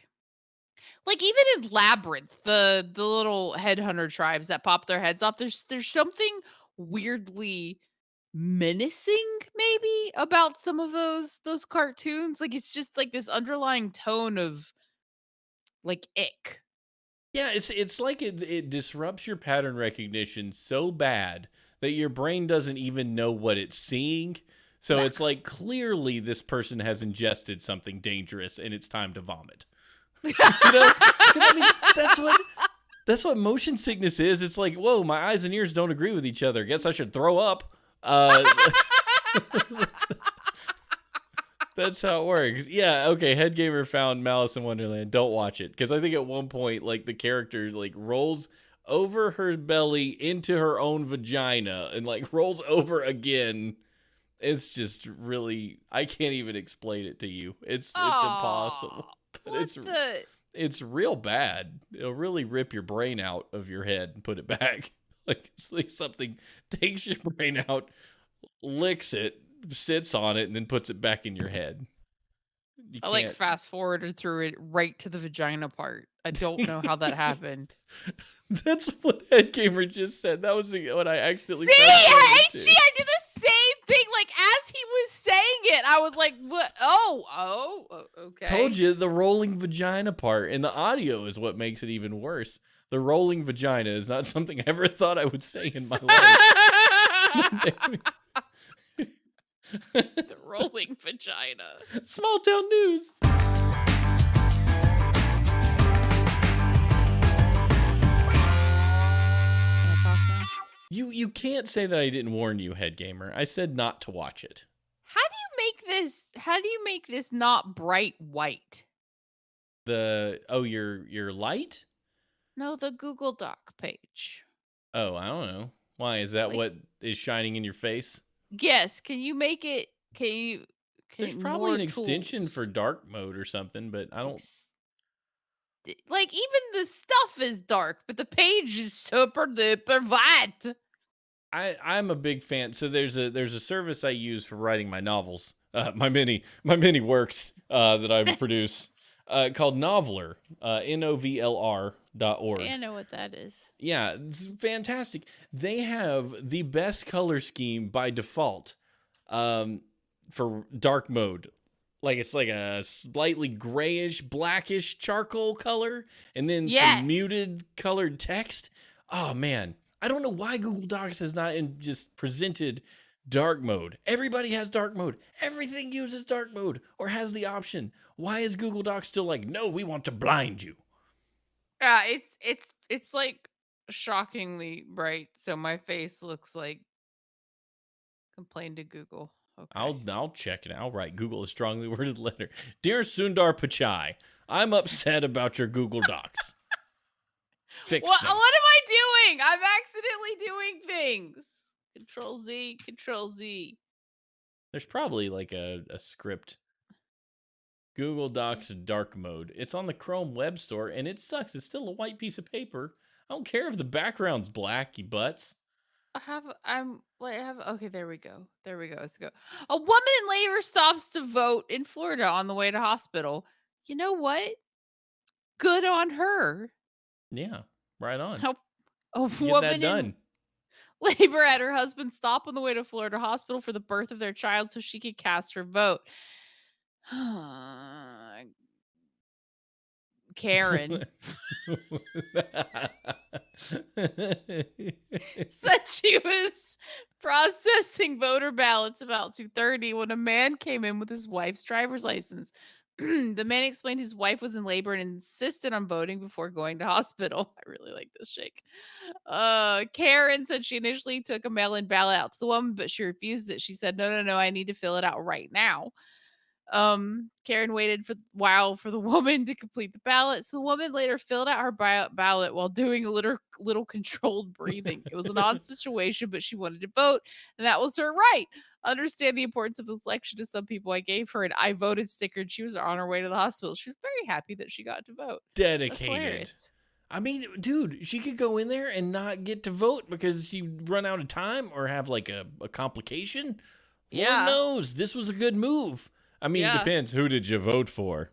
even in Labyrinth, the little headhunter tribes that pop their heads off. There's something weirdly menacing maybe about some of those cartoons. Like it's just like this underlying tone of like ick. Yeah, it's like it disrupts your pattern recognition so bad that your brain doesn't even know what it's seeing. So Nah. it's like clearly this person has ingested something dangerous and it's time to vomit. You know? 'Cause, I mean, that's what motion sickness is. It's like, whoa, my eyes and ears don't agree with each other. Guess I should throw up. That's how it works. Yeah, okay. Head Gamer found Malice in Wonderland. Don't watch it because I think at one point, like the character like rolls over her belly into her own vagina and like rolls over again. It's just really, I can't even explain it to you. It's impossible. Oh, But what the? it's real bad. It'll really rip your brain out of your head and put it back. Like it's like something takes your brain out, licks it, sits on it, and then puts it back in your head. You I like can't. fast forwarded through it right to the vagina part. I don't know how that happened. That's what Head Gamer just said. That was what I accidentally See, fast forwarded I to. did the same thing. Like as he was saying it, I was like, "What? Okay." Told you the rolling vagina part, and the audio is what makes it even worse. The rolling vagina is not something I ever thought I would say in my life. The rolling vagina. Small town news. Can I talk now? You can't say that I didn't warn you, Head Gamer. I said not to watch it. How do you make this not bright white? Your light? No, the Google Doc page. Oh, I don't know. Why is that Like, what is shining in your face? yes, can you make it There's can probably more an extension tools? for dark mode or something, but I Like, don't. like even the stuff is dark, but the page is super duper white. I'm a big fan. So there's a service I use for writing my novels, my many works that I produce, called Noveler, novlr.org. I know what that is. Yeah, it's fantastic. They have the best color scheme by default, um, for dark mode. Like it's like a slightly grayish, blackish charcoal color, and then some Yes. muted colored text. Oh man, I don't know why Google Docs has not just presented dark mode. Everybody has dark mode. Everything uses dark mode or has the option. Why is Google Docs still like, no, we want to blind you? Yeah, it's like shockingly bright, so my face looks like complain to Google. Okay. I'll check it. I'll write Google a strongly worded letter. Dear Sundar Pichai, I'm upset about your Google Docs. Fix What them. am I doing? I'm accidentally doing things. Control Z, Control Z. There's probably like a script. Google Docs dark mode. It's on the Chrome Web Store and it sucks. It's still a white piece of paper. I don't care if the background's black, you butts. Okay, there we go. Let's go. A woman in labor stops to vote in Florida on the way to hospital. You know what? Good on her. Yeah, right on. How a Get that woman in done. labor had her husband stop on the way to Florida hospital for the birth of their child so she could cast her vote. Karen said she was processing voter ballots about 2:30 when a man came in with his wife's driver's license. The man explained his wife was in labor and insisted on voting before going to hospital. I really like this shake. Karen said she initially took a mail-in ballot out to the woman, but she refused it. She said, no, I need to fill it out right now. Karen waited for while for the woman to complete the ballot. So the woman later filled out her ballot while doing a little controlled breathing. It was an odd situation, but she wanted to vote, and that was her right. Understand the importance of this election to some people. I gave her an "I voted" sticker, and she was on her way to the hospital. She was very happy that she got to vote. That's Dedicated. hilarious. I mean, dude, she could go in there and not get to vote because she run out of time or have like a complication. Yeah. Lord knows this was a good move. I mean, Yeah. it depends. Who did you vote for?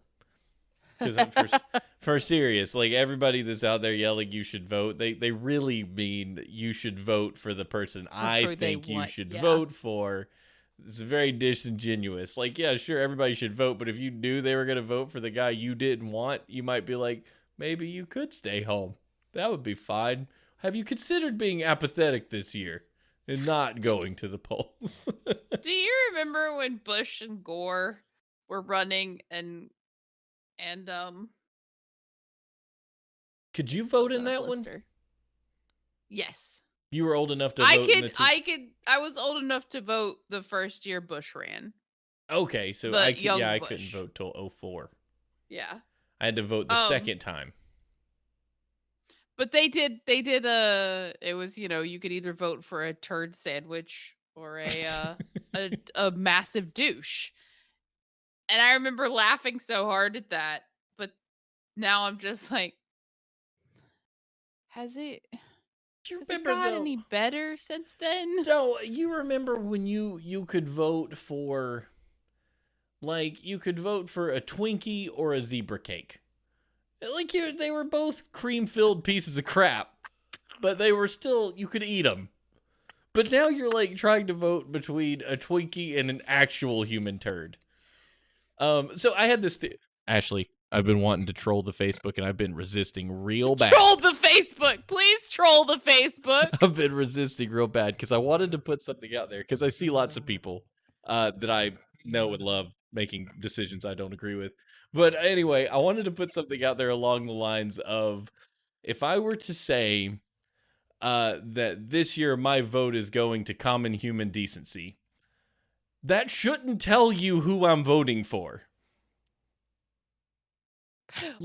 Because for serious, like everybody that's out there yelling you should vote, they really mean you should vote for the person I who they think you want, should yeah. vote for. It's very disingenuous. Like, yeah, sure, everybody should vote, but if you knew they were going to vote for the guy you didn't want, you might be like, maybe you could stay home. That would be fine. Have you considered being apathetic this year and not going to the polls? Do you remember when Bush and Gore were running and Could you vote in got a that one? blister? Yes. You were old enough to vote in the I was old enough to vote the first year Bush ran. Okay, so The I young I Bush. couldn't vote till 04. Yeah. I had to vote the second time. But they did it was, you could either vote for a turd sandwich or a massive douche. And I remember laughing so hard at that, but now I'm just like, has it You has it remember got though? any better since then? No, you remember when you could vote for, like, you could vote for a Twinkie or a zebra cake. Like, they were both cream-filled pieces of crap, but they were still, you could eat them. But now you're, like, trying to vote between a Twinkie and an actual human turd. So I had this... Ashley, I've been wanting to troll the Facebook, and I've been resisting real bad. Troll the Facebook! Please troll the Facebook! I've been resisting real bad, because I wanted to put something out there, because I see lots of people that I know and love making decisions I don't agree with. But anyway, I wanted to put something out there along the lines of, if I were to say that this year my vote is going to common human decency, that shouldn't tell you who I'm voting for.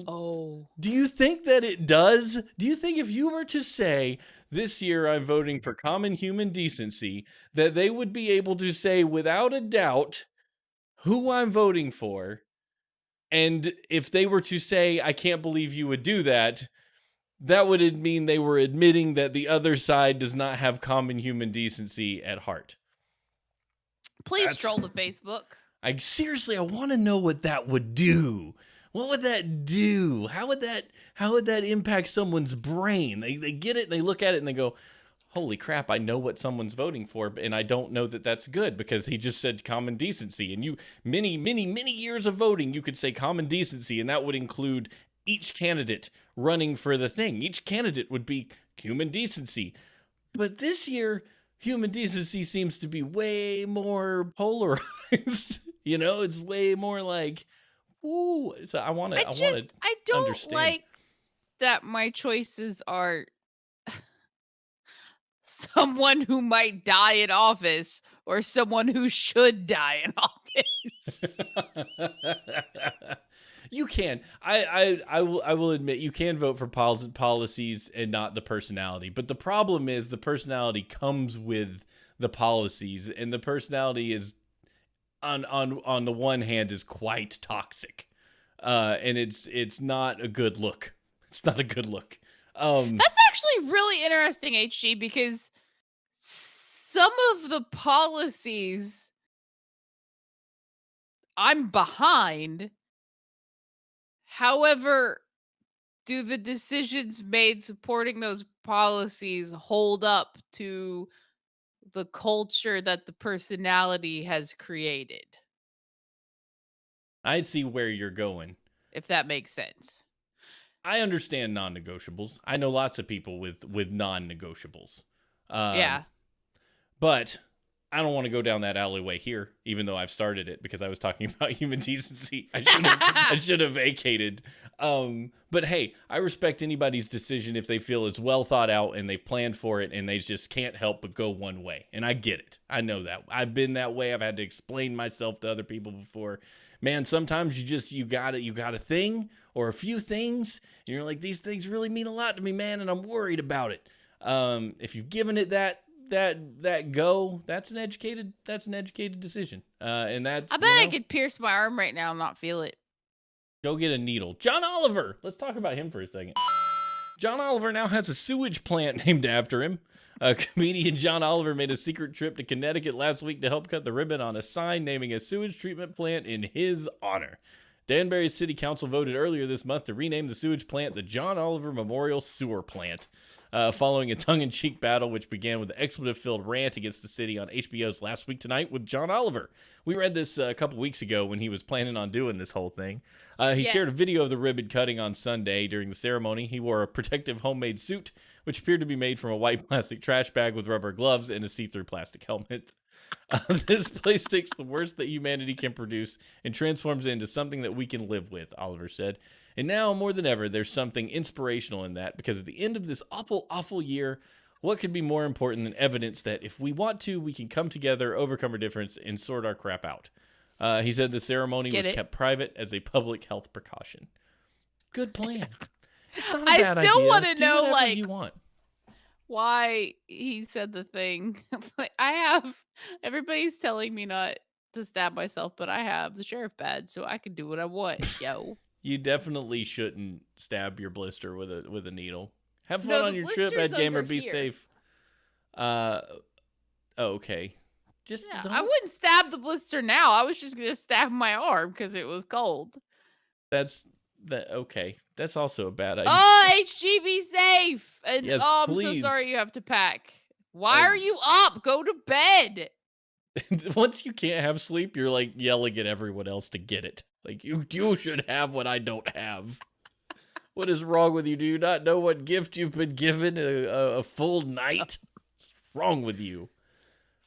Oh. Do you think that it does? Do you think if you were to say, this year I'm voting for common human decency, that they would be able to say without a doubt who I'm voting for? And if they were to say, I can't believe you would do that, that would mean they were admitting that the other side does not have common human decency at heart. Please troll the Facebook. Seriously, I want to know what that would do. What would that do? How would that impact someone's brain? They get it and they look at it and they go, holy crap, I know what someone's voting for, and I don't know that that's good because he just said common decency. And you, many years of voting, you could say common decency, and that would include each candidate running for the thing. Each candidate would be human decency. But this year, human decency seems to be way more polarized. It's way more like, ooh. So I don't understand. Like that my choices are someone who might die in office or someone who should die in office. You can. I will admit you can vote for policies and not the personality. But the problem is the personality comes with the policies, and the personality is on the one hand is quite toxic. And it's not a good look. It's not a good look. That's actually really interesting, HG, because some of the policies I'm behind. However, do the decisions made supporting those policies hold up to the culture that the personality has created? I see where you're going. If that makes sense. I understand non-negotiables. I know lots of people with non-negotiables. Yeah. But I don't want to go down that alleyway here, even though I've started it because I was talking about human decency. I should have vacated. But hey, I respect anybody's decision if they feel it's well thought out and they've planned for it and they just can't help but go one way. And I get it. I know that. I've been that way. I've had to explain myself to other people before. Man, sometimes you got a thing or a few things, and you're like, these things really mean a lot to me, man, and I'm worried about it. If you've given it that go, that's an educated decision. And that's, I bet I could pierce my arm right now and not feel it. Go get a needle. John Oliver. Let's talk about him for a second. John Oliver now has a sewage plant named after him. Comedian John Oliver made a secret trip to Connecticut last week to help cut the ribbon on a sign naming a sewage treatment plant in his honor. Danbury's City Council voted earlier this month to rename the sewage plant the John Oliver Memorial Sewer Plant, following a tongue-in-cheek battle which began with an expletive-filled rant against the city on HBO's Last Week Tonight with John Oliver. We read this a couple weeks ago when he was planning on doing this whole thing. He shared a video of the ribbon cutting on Sunday. During the ceremony, he wore a protective homemade suit, which appeared to be made from a white plastic trash bag with rubber gloves and a see-through plastic helmet. This place takes the worst that humanity can produce and transforms it into something that we can live with, Oliver said. And now, more than ever, there's something inspirational in that, because at the end of this awful, awful year, what could be more important than evidence that if we want to, we can come together, overcome our difference, and sort our crap out? He said the ceremony was kept private as a public health precaution. Good plan. It's not a bad idea. I still want to know, whatever like, you want. Why he said the thing. Like, everybody's telling me not to stab myself, but I have the sheriff badge, so I can do what I want, yo. You definitely shouldn't stab your blister with a needle. Have fun on your trip, Ed Gamer. Be safe. Okay. Just I wouldn't stab the blister now. I was just gonna stab my arm because it was cold. Okay. That's also a bad idea. Oh, HG, be safe. And yes, I'm please. so sorry you have to pack. Why are you up? Go to bed. Once you can't have sleep, you're like yelling at everyone else to get it. Like, you should have what I don't have. What is wrong with you? Do you not know what gift you've been given? A full night? What's wrong with you?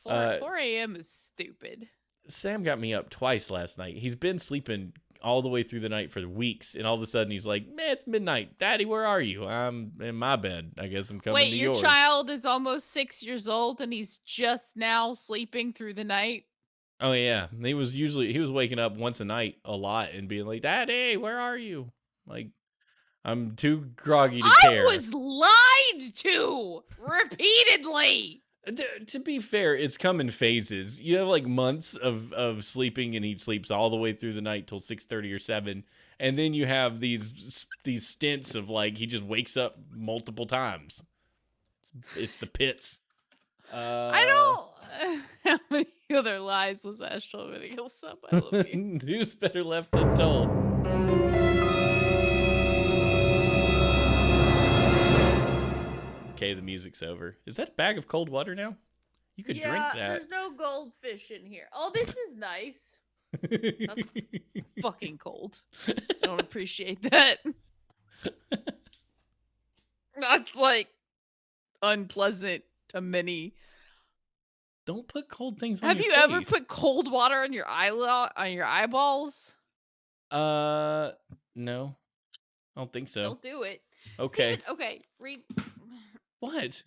4 a.m. is stupid. Sam got me up twice last night. He's been sleeping all the way through the night for weeks, and all of a sudden he's like, man, it's midnight. Daddy, where are you? I'm in my bed. I guess I'm coming to yours. Wait, your child is almost 6 years old, and he's just now sleeping through the night? Oh, yeah. He was waking up once a night a lot and being like, Daddy, where are you? Like, I'm too groggy to care. I was lied to repeatedly. To be fair, it's come in phases. You have like months of sleeping, and he sleeps all the way through the night till 6:30 or 7, and then you have these stints of like he just wakes up multiple times. It's the pits. I don't. How many other lies was Astral over the Hillside? I love you. Who's better left untold? Okay, the music's over. Is that a bag of cold water now? You could drink that. There's no goldfish in here. Oh, this is nice. That's fucking cold. I don't appreciate that. That's like unpleasant to many. Don't put cold things on Have your you face. ever put cold water on your eyeballs? No. I don't think so. Don't do it. Okay. Steven, okay, read. What?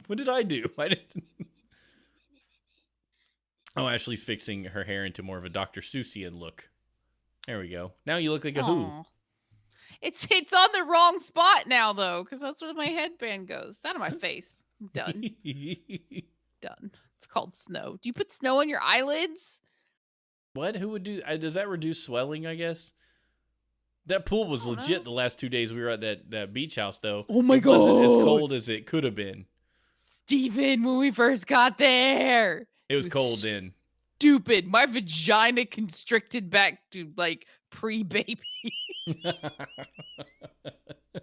What did I do? I didn't. Oh, Ashley's fixing her hair into more of a Dr. Seussian look. There we go. Now you look like a who. It's on the wrong spot now, though, because that's where my headband goes. It's out of my face. I'm done. Done. It's called snow. Do you put snow on your eyelids? What? Who would do? Does that reduce swelling, I guess? That pool was legit the last 2 days we were at that beach house, though. Oh my God. It wasn't as cold as it could have been. Steven, when we first got there. It was cold then. Stupid. My vagina constricted back to, like, pre-baby.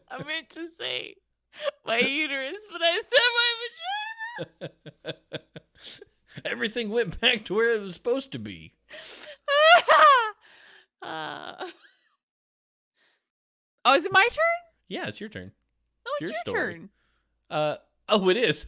I meant to say my uterus, but I said my vagina. Everything went back to where it was supposed to be. Oh, is it my turn? Yeah, it's your turn. No, it's your turn. Oh, it is.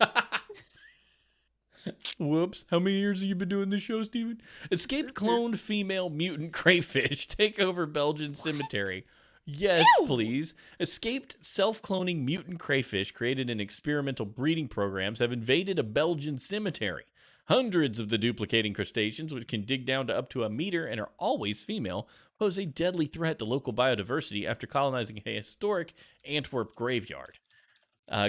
Whoops. How many years have you been doing this show, Steven? Escaped cloned female mutant crayfish take over Belgian cemetery. Yes, please. Escaped self-cloning mutant crayfish created in experimental breeding programs have invaded a Belgian cemetery. Hundreds of the duplicating crustaceans, which can dig down to up to a meter and are always female, pose a deadly threat to local biodiversity after colonizing a historic Antwerp graveyard.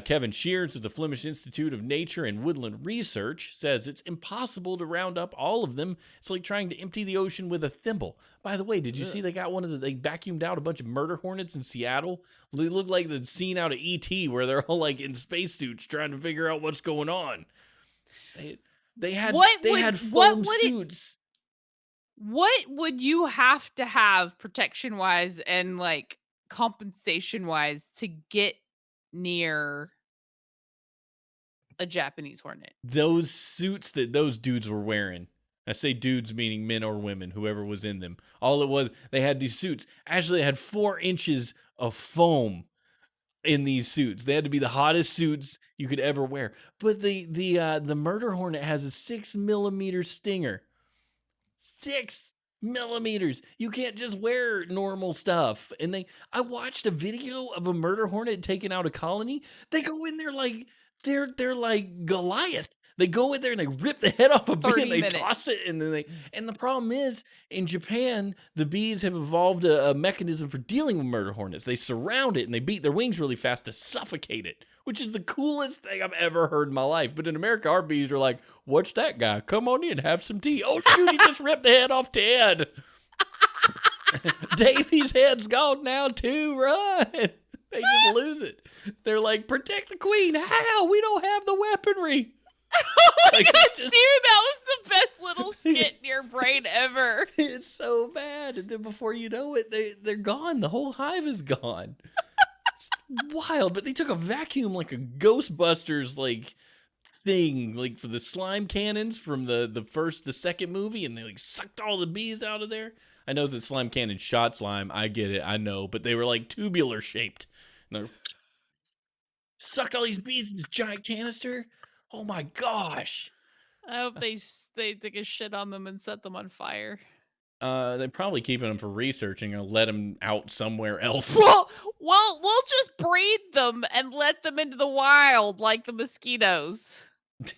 Kevin Shears of the Flemish Institute of Nature and Woodland Research says it's impossible to round up all of them. It's like trying to empty the ocean with a thimble. By the way, did you see they got they vacuumed out a bunch of murder hornets in Seattle? They look like the scene out of E.T. where they're all like in spacesuits trying to figure out what's going on. They had foam suits. What would you have to have protection wise and like compensation wise to get near a Japanese hornet? Those suits that those dudes were wearing. I say dudes meaning men or women, whoever was in them. All it was, they had these suits. Actually, they had 4 inches of foam in these suits. They had to be the hottest suits you could ever wear. But the murder hornet has a 6 millimeter stinger. 6 millimeters. You can't just wear normal stuff. And I watched a video of a murder hornet taking out a colony. They go in there like they're like Goliath. They go in there and they rip the head off a bee and 30 they minutes. toss it, and and the problem is in Japan the bees have evolved a mechanism for dealing with murder hornets. They surround it and they beat their wings really fast to suffocate it, which is the coolest thing I've ever heard in my life. But in America, our bees are like, "What's that guy? Come on in, have some tea." Oh shoot, he just ripped the head off Ted. Davy's head's gone now too. Run! They just lose it. They're like, "Protect the queen." How? We don't have the weaponry. Oh my Like, gosh, it's just- dude, that was the best little skit in your brain ever. It's so bad, and then before you know it, they're gone. The whole hive is gone. It's wild. But they took a vacuum, like a Ghostbusters like thing, like for the slime cannons from the second movie, and they like sucked all the bees out of there. I know that slime cannons shot slime. I get it. I know, but they were like tubular shaped. And they sucked all these bees in this giant canister. Oh my gosh. I hope they took a shit on them and set them on fire. They're probably keeping them for researching or let them out somewhere else. Well, we'll just breed them and let them into the wild like the mosquitoes.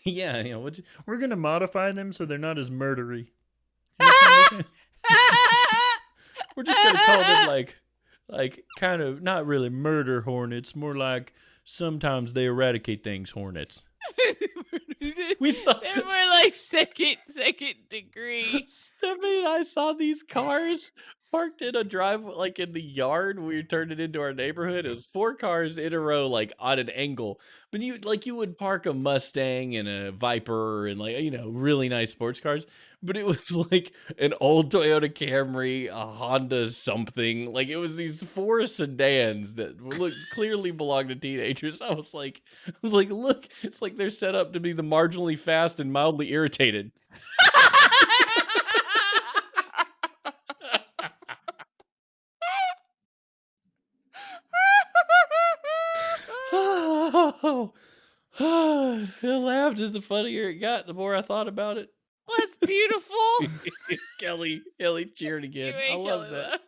Yeah, we're gonna modify them so they're not as murdery. We're just gonna call them like kind of not really murder hornets, more like sometimes they eradicate things hornets. We saw They were like second degree. Stephanie and I saw these cars parked in a drive, like in the yard. We turned it into our neighborhood. It was 4 cars in a row, like on an angle. But you would park a Mustang and a Viper and really nice sports cars. But it was like an old Toyota Camry, a Honda something. Like it was these 4 sedans that clearly belonged to teenagers. I was like, look, it's like they're set up to be the marginally fast and mildly irritated. Oh, I laughed. The funnier it got, the more I thought about it. That's beautiful. Kelly cheered again. You ain't I love killing that.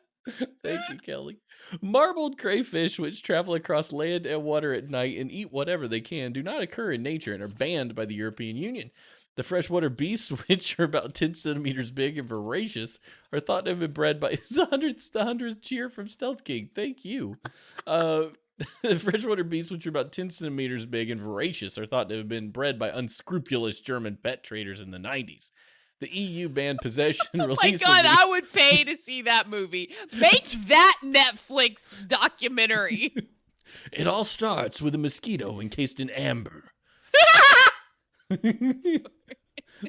Thank you, Kelly. Marbled crayfish, which travel across land and water at night and eat whatever they can, do not occur in nature and are banned by the European Union. The freshwater beasts, which are about 10 centimeters big and voracious, are thought to have been bred by the 100th cheer from Stealth King. Thank you. The freshwater beasts, which are about 10 centimeters big and voracious, are thought to have been bred by unscrupulous German pet traders in the 90s. The EU banned possession. Oh my god, I would pay to see that movie. Make that Netflix documentary. It all starts with a mosquito encased in amber.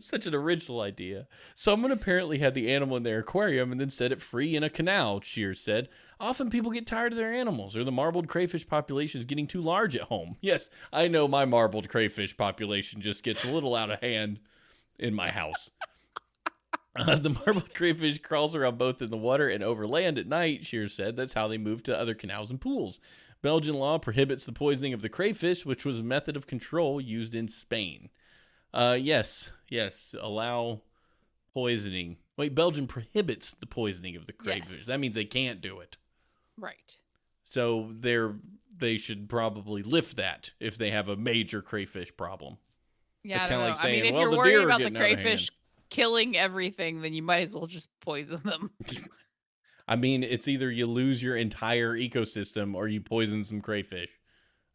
Such an original idea. Someone apparently had the animal in their aquarium and then set it free in a canal, Shears said. Often people get tired of their animals, or the marbled crayfish population is getting too large at home. Yes, I know my marbled crayfish population just gets a little out of hand in my house. The marbled crayfish crawls around both in the water and over land at night, Shears said. That's how they move to other canals and pools. Belgian law prohibits the poisoning of the crayfish, which was a method of control used in Spain. Yes, allow poisoning. Wait, Belgium prohibits the poisoning of the crayfish. Yes. That means they can't do it. Right. So they should probably lift that if they have a major crayfish problem. Yeah, That's I kinda don't like know. saying, I mean, if well, you're the worried deer are about the getting out of hand. crayfish killing everything, then you might as well just poison them. I mean, it's either you lose your entire ecosystem or you poison some crayfish.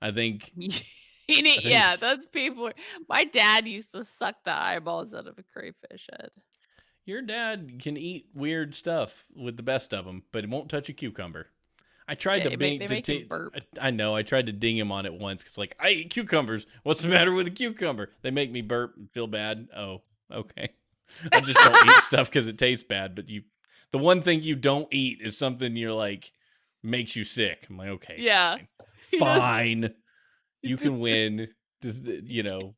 I think Yeah, that's people. My dad used to suck the eyeballs out of a crayfish head. your dad can eat weird stuff with the best of them, but it won't touch a cucumber. I tried Yeah, to they bing. make him burp. I know. I tried to ding him on it once. It's like, I eat cucumbers. What's the matter with a cucumber? They make me burp and feel bad. Oh, okay. I just don't eat stuff because it tastes bad. But the one thing you don't eat is something you're like makes you sick. I'm like, okay, Yeah. fine, He doesn't. fine. You can win. Just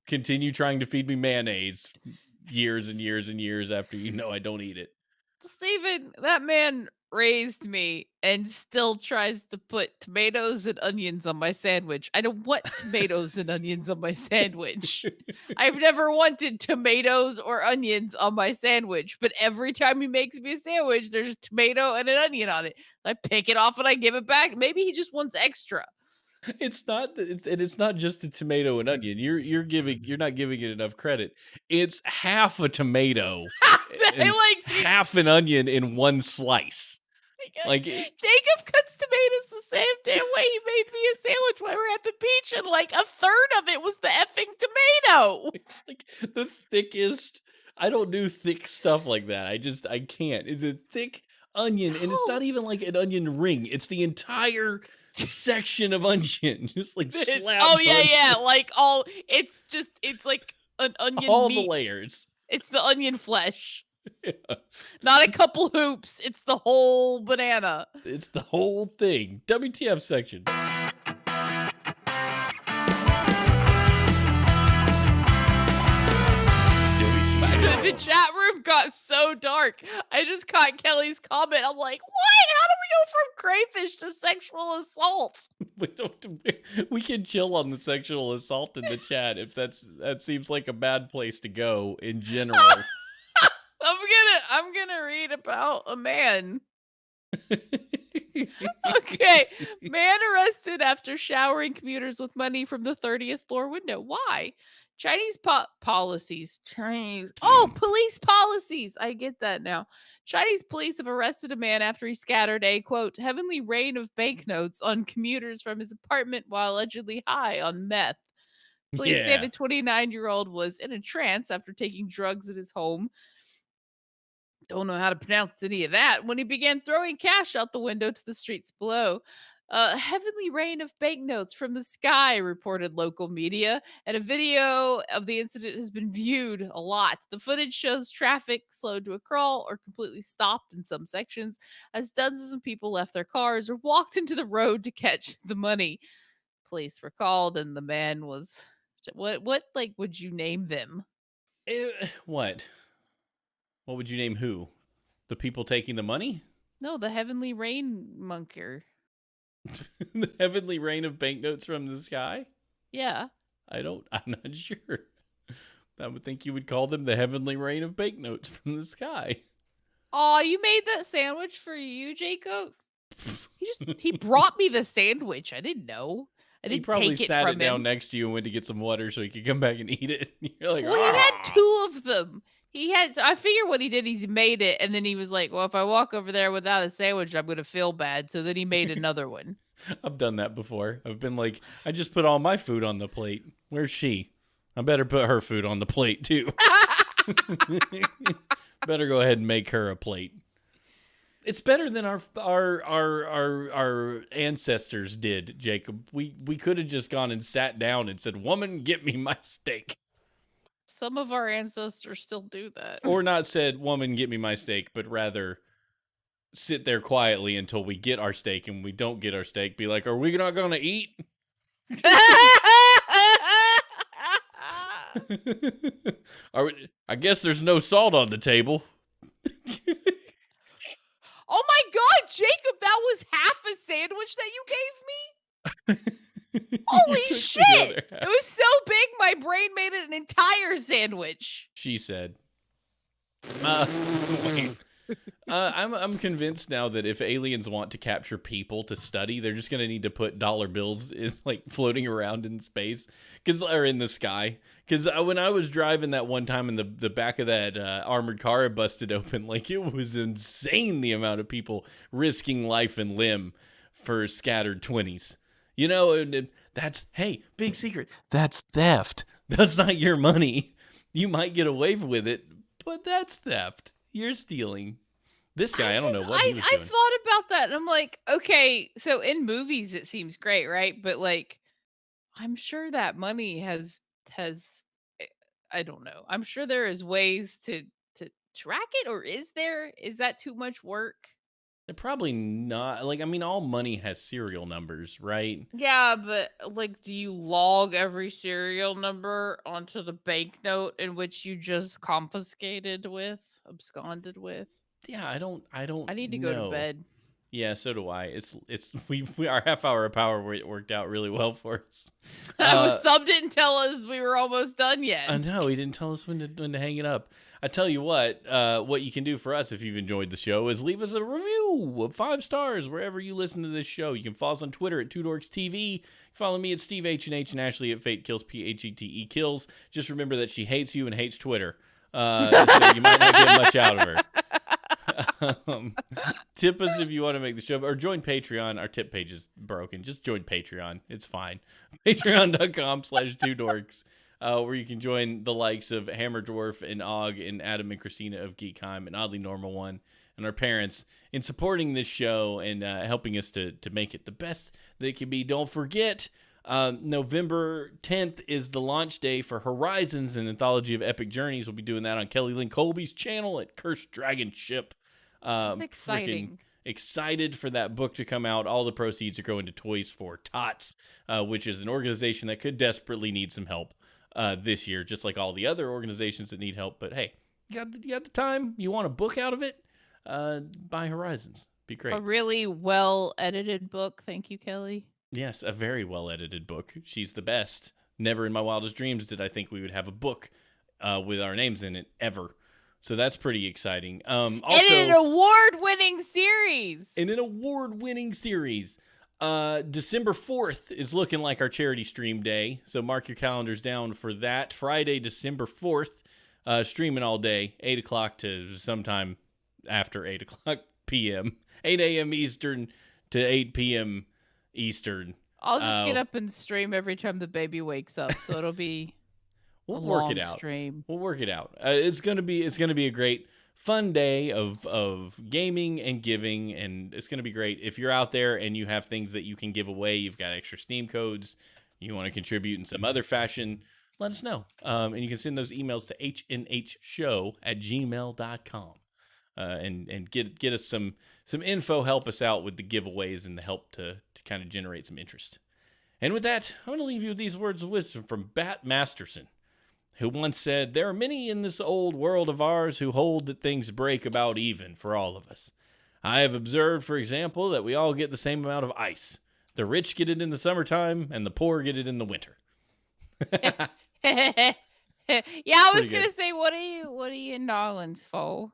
continue trying to feed me mayonnaise years and years and years after I don't eat it. Steven, that man raised me and still tries to put tomatoes and onions on my sandwich. I don't want tomatoes and onions on my sandwich. I've never wanted tomatoes or onions on my sandwich, but every time he makes me a sandwich, there's a tomato and an onion on it. I pick it off and I give it back. Maybe he just wants extra. It's not and it's not just a tomato and onion. You're not giving it enough credit. It's half a tomato and I like half an onion in one slice. Like Jacob cuts tomatoes the same damn way he made me a sandwich when we were at the beach, and like a third of it was the effing tomato. it's like the thickest. I don't do thick stuff like that. I can't. It's a thick onion, and it's No. not even like an onion ring. It's the entire section of onion, just like slapped Oh yeah, on yeah. Like it's like an onion all the meat. layers. It's the onion flesh. Yeah. Not a couple hoops. It's the whole banana. It's the whole thing. WTF section. The chat room got so dark. I just caught Kelly's comment. I'm like, what? How do we go from crayfish to sexual assault? We can chill on the sexual assault in the chat if that seems like a bad place to go in general. I'm gonna read about a man. Okay. Man arrested after showering commuters with money from the 30th floor window. Why? Chinese policies. Chinese. Oh, police policies. I get that now. Chinese police have arrested a man after he scattered a quote heavenly rain of banknotes on commuters from his apartment while allegedly high on meth. Police say Yeah. the 29-year-old was in a trance after taking drugs at his home. Don't know how to pronounce any of that. When he began throwing cash out the window to the streets below. A heavenly rain of banknotes from the sky, reported local media, and a video of the incident has been viewed a lot. The footage shows traffic slowed to a crawl or completely stopped in some sections as dozens of people left their cars or walked into the road to catch the money. Police were called, and the man was what like would you name them? What? What would you name who? The people taking the money? No, the heavenly rain monker. The heavenly rain of banknotes from the sky? Yeah. I'm not sure. I would think you would call them the heavenly rain of banknotes from the sky. Oh, you made that sandwich for you, Jacob? He brought me the sandwich. I didn't know. I He didn't probably take it sat from it down him. next to you and went to get some water so he could come back and eat it. You're like, Well, he had ah. 2 of them. So I figure what he did is he made it, and then he was like, "Well, if I walk over there without a sandwich, I'm gonna feel bad." So then he made another one. I've done that before. I've been like, I just put all my food on the plate. Where's she? I better put her food on the plate too. Better go ahead and make her a plate. It's better than our ancestors did, Jacob. We could have just gone and sat down and said, "Woman, get me my steak." Some of our ancestors still do that. Or not said, "Woman, get me my steak," but rather sit there quietly until we get our steak, and we don't get our steak. Be like, "Are we not going to eat?" I guess there's no salt on the table. Oh my god, Jacob, that was half a sandwich that you gave me? Holy You took the shit! other half. It was so big, my brain made it an entire sandwich. She said. Wait. I'm convinced now that if aliens want to capture people to study, they're just gonna need to put dollar bills like floating around in space, or in the sky. Because when I was driving that one time, and the back of that armored car busted open, like it was insane the amount of people risking life and limb for scattered 20s. You know, and hey, big secret, that's theft. That's not your money. You might get away with it, but that's theft. You're stealing. This guy, I don't know what he was I doing. thought about that, and I'm like, okay, so in movies it seems great, right? But like, I'm sure that money has eh, I don't know. I'm sure there is ways to track it, or is that too much work? They're probably not. Like, I mean, all money has serial numbers, right? Yeah, but like, do you log every serial number onto the banknote in which you just absconded with? Yeah, I don't I need to go to know. bed. Yeah, so do I. It's we our half hour of power worked out really well for us. Sub didn't tell us we were almost done yet. I know he didn't tell us when to hang it up. I tell you what you can do for us if you've enjoyed the show is leave us a review of 5 stars wherever you listen to this show. You can follow us on Twitter at 2dorkstv. Follow me at Steve H&H and Ashley at Fate Kills PHETE Kills. Just remember that she hates you and hates Twitter. So you might not get much out of her. Tip us if you want to make the show, or join Patreon. Our tip page is broken. Just join Patreon. It's fine. Patreon.com/2dorks, where you can join the likes of Hammer Dwarf and Og and Adam and Christina of Geekheim and Oddly Normal One and our parents in supporting this show and helping us to make it the best that it can be. Don't forget, November 10th is the launch day for Horizons, an anthology of epic journeys. We'll be doing that on Kelly Lynn Colby's channel at Cursed Dragon Ship. That's exciting. Excited for that book to come out. All the proceeds are going to Toys for Tots, which is an organization that could desperately need some help this year, just like all the other organizations that need help. But hey, you got the time, you want a book out of it, buy Horizons. Be great. A really well edited book. Thank you, Kelly. Yes, a very well edited book. She's the best. Never in my wildest dreams did I think we would have a book with our names in it ever. So that's pretty exciting. Also, and an award-winning series. December 4th is looking like our charity stream day. So mark your calendars down for that. Friday, December 4th, streaming all day, 8 o'clock to sometime after 8 o'clock p.m. 8 a.m. Eastern to 8 p.m. Eastern. I'll just get up and stream every time the baby wakes up. So it'll be... We'll work it out. We'll work it out. It's gonna be a great, fun day of gaming and giving, and it's gonna be great. If you're out there and you have things that you can give away, you've got extra Steam codes, you want to contribute in some other fashion, let us know. And you can send those emails to hnhshow@gmail.com. And get us some info, help us out with the giveaways and the help to kind of generate some interest. And with that, I'm gonna leave you with these words of wisdom from Bat Masterson, who once said, "There are many in this old world of ours who hold that things break about even for all of us. I have observed, for example, that we all get the same amount of ice. The rich get it in the summertime, and the poor get it in the winter." Yeah, I was gonna say, what are you in New Orleans for?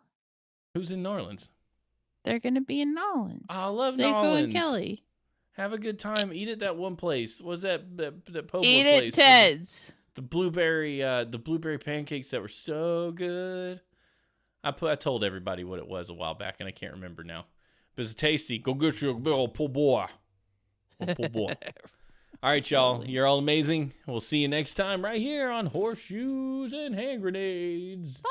Who's in New Orleans? They're gonna be in New Orleans. I love New Orleans. Safo and Kelly. Have a good time. Eat at that one place. What was that po' boy Eat place? at Ted's. The blueberry pancakes that were so good. I told everybody what it was a while back, and I can't remember now. But it's tasty. Go get you a big old po' boy. Po' boy. All right, y'all. You're all amazing. We'll see you next time right here on Horseshoes and Hand Grenades. Bye.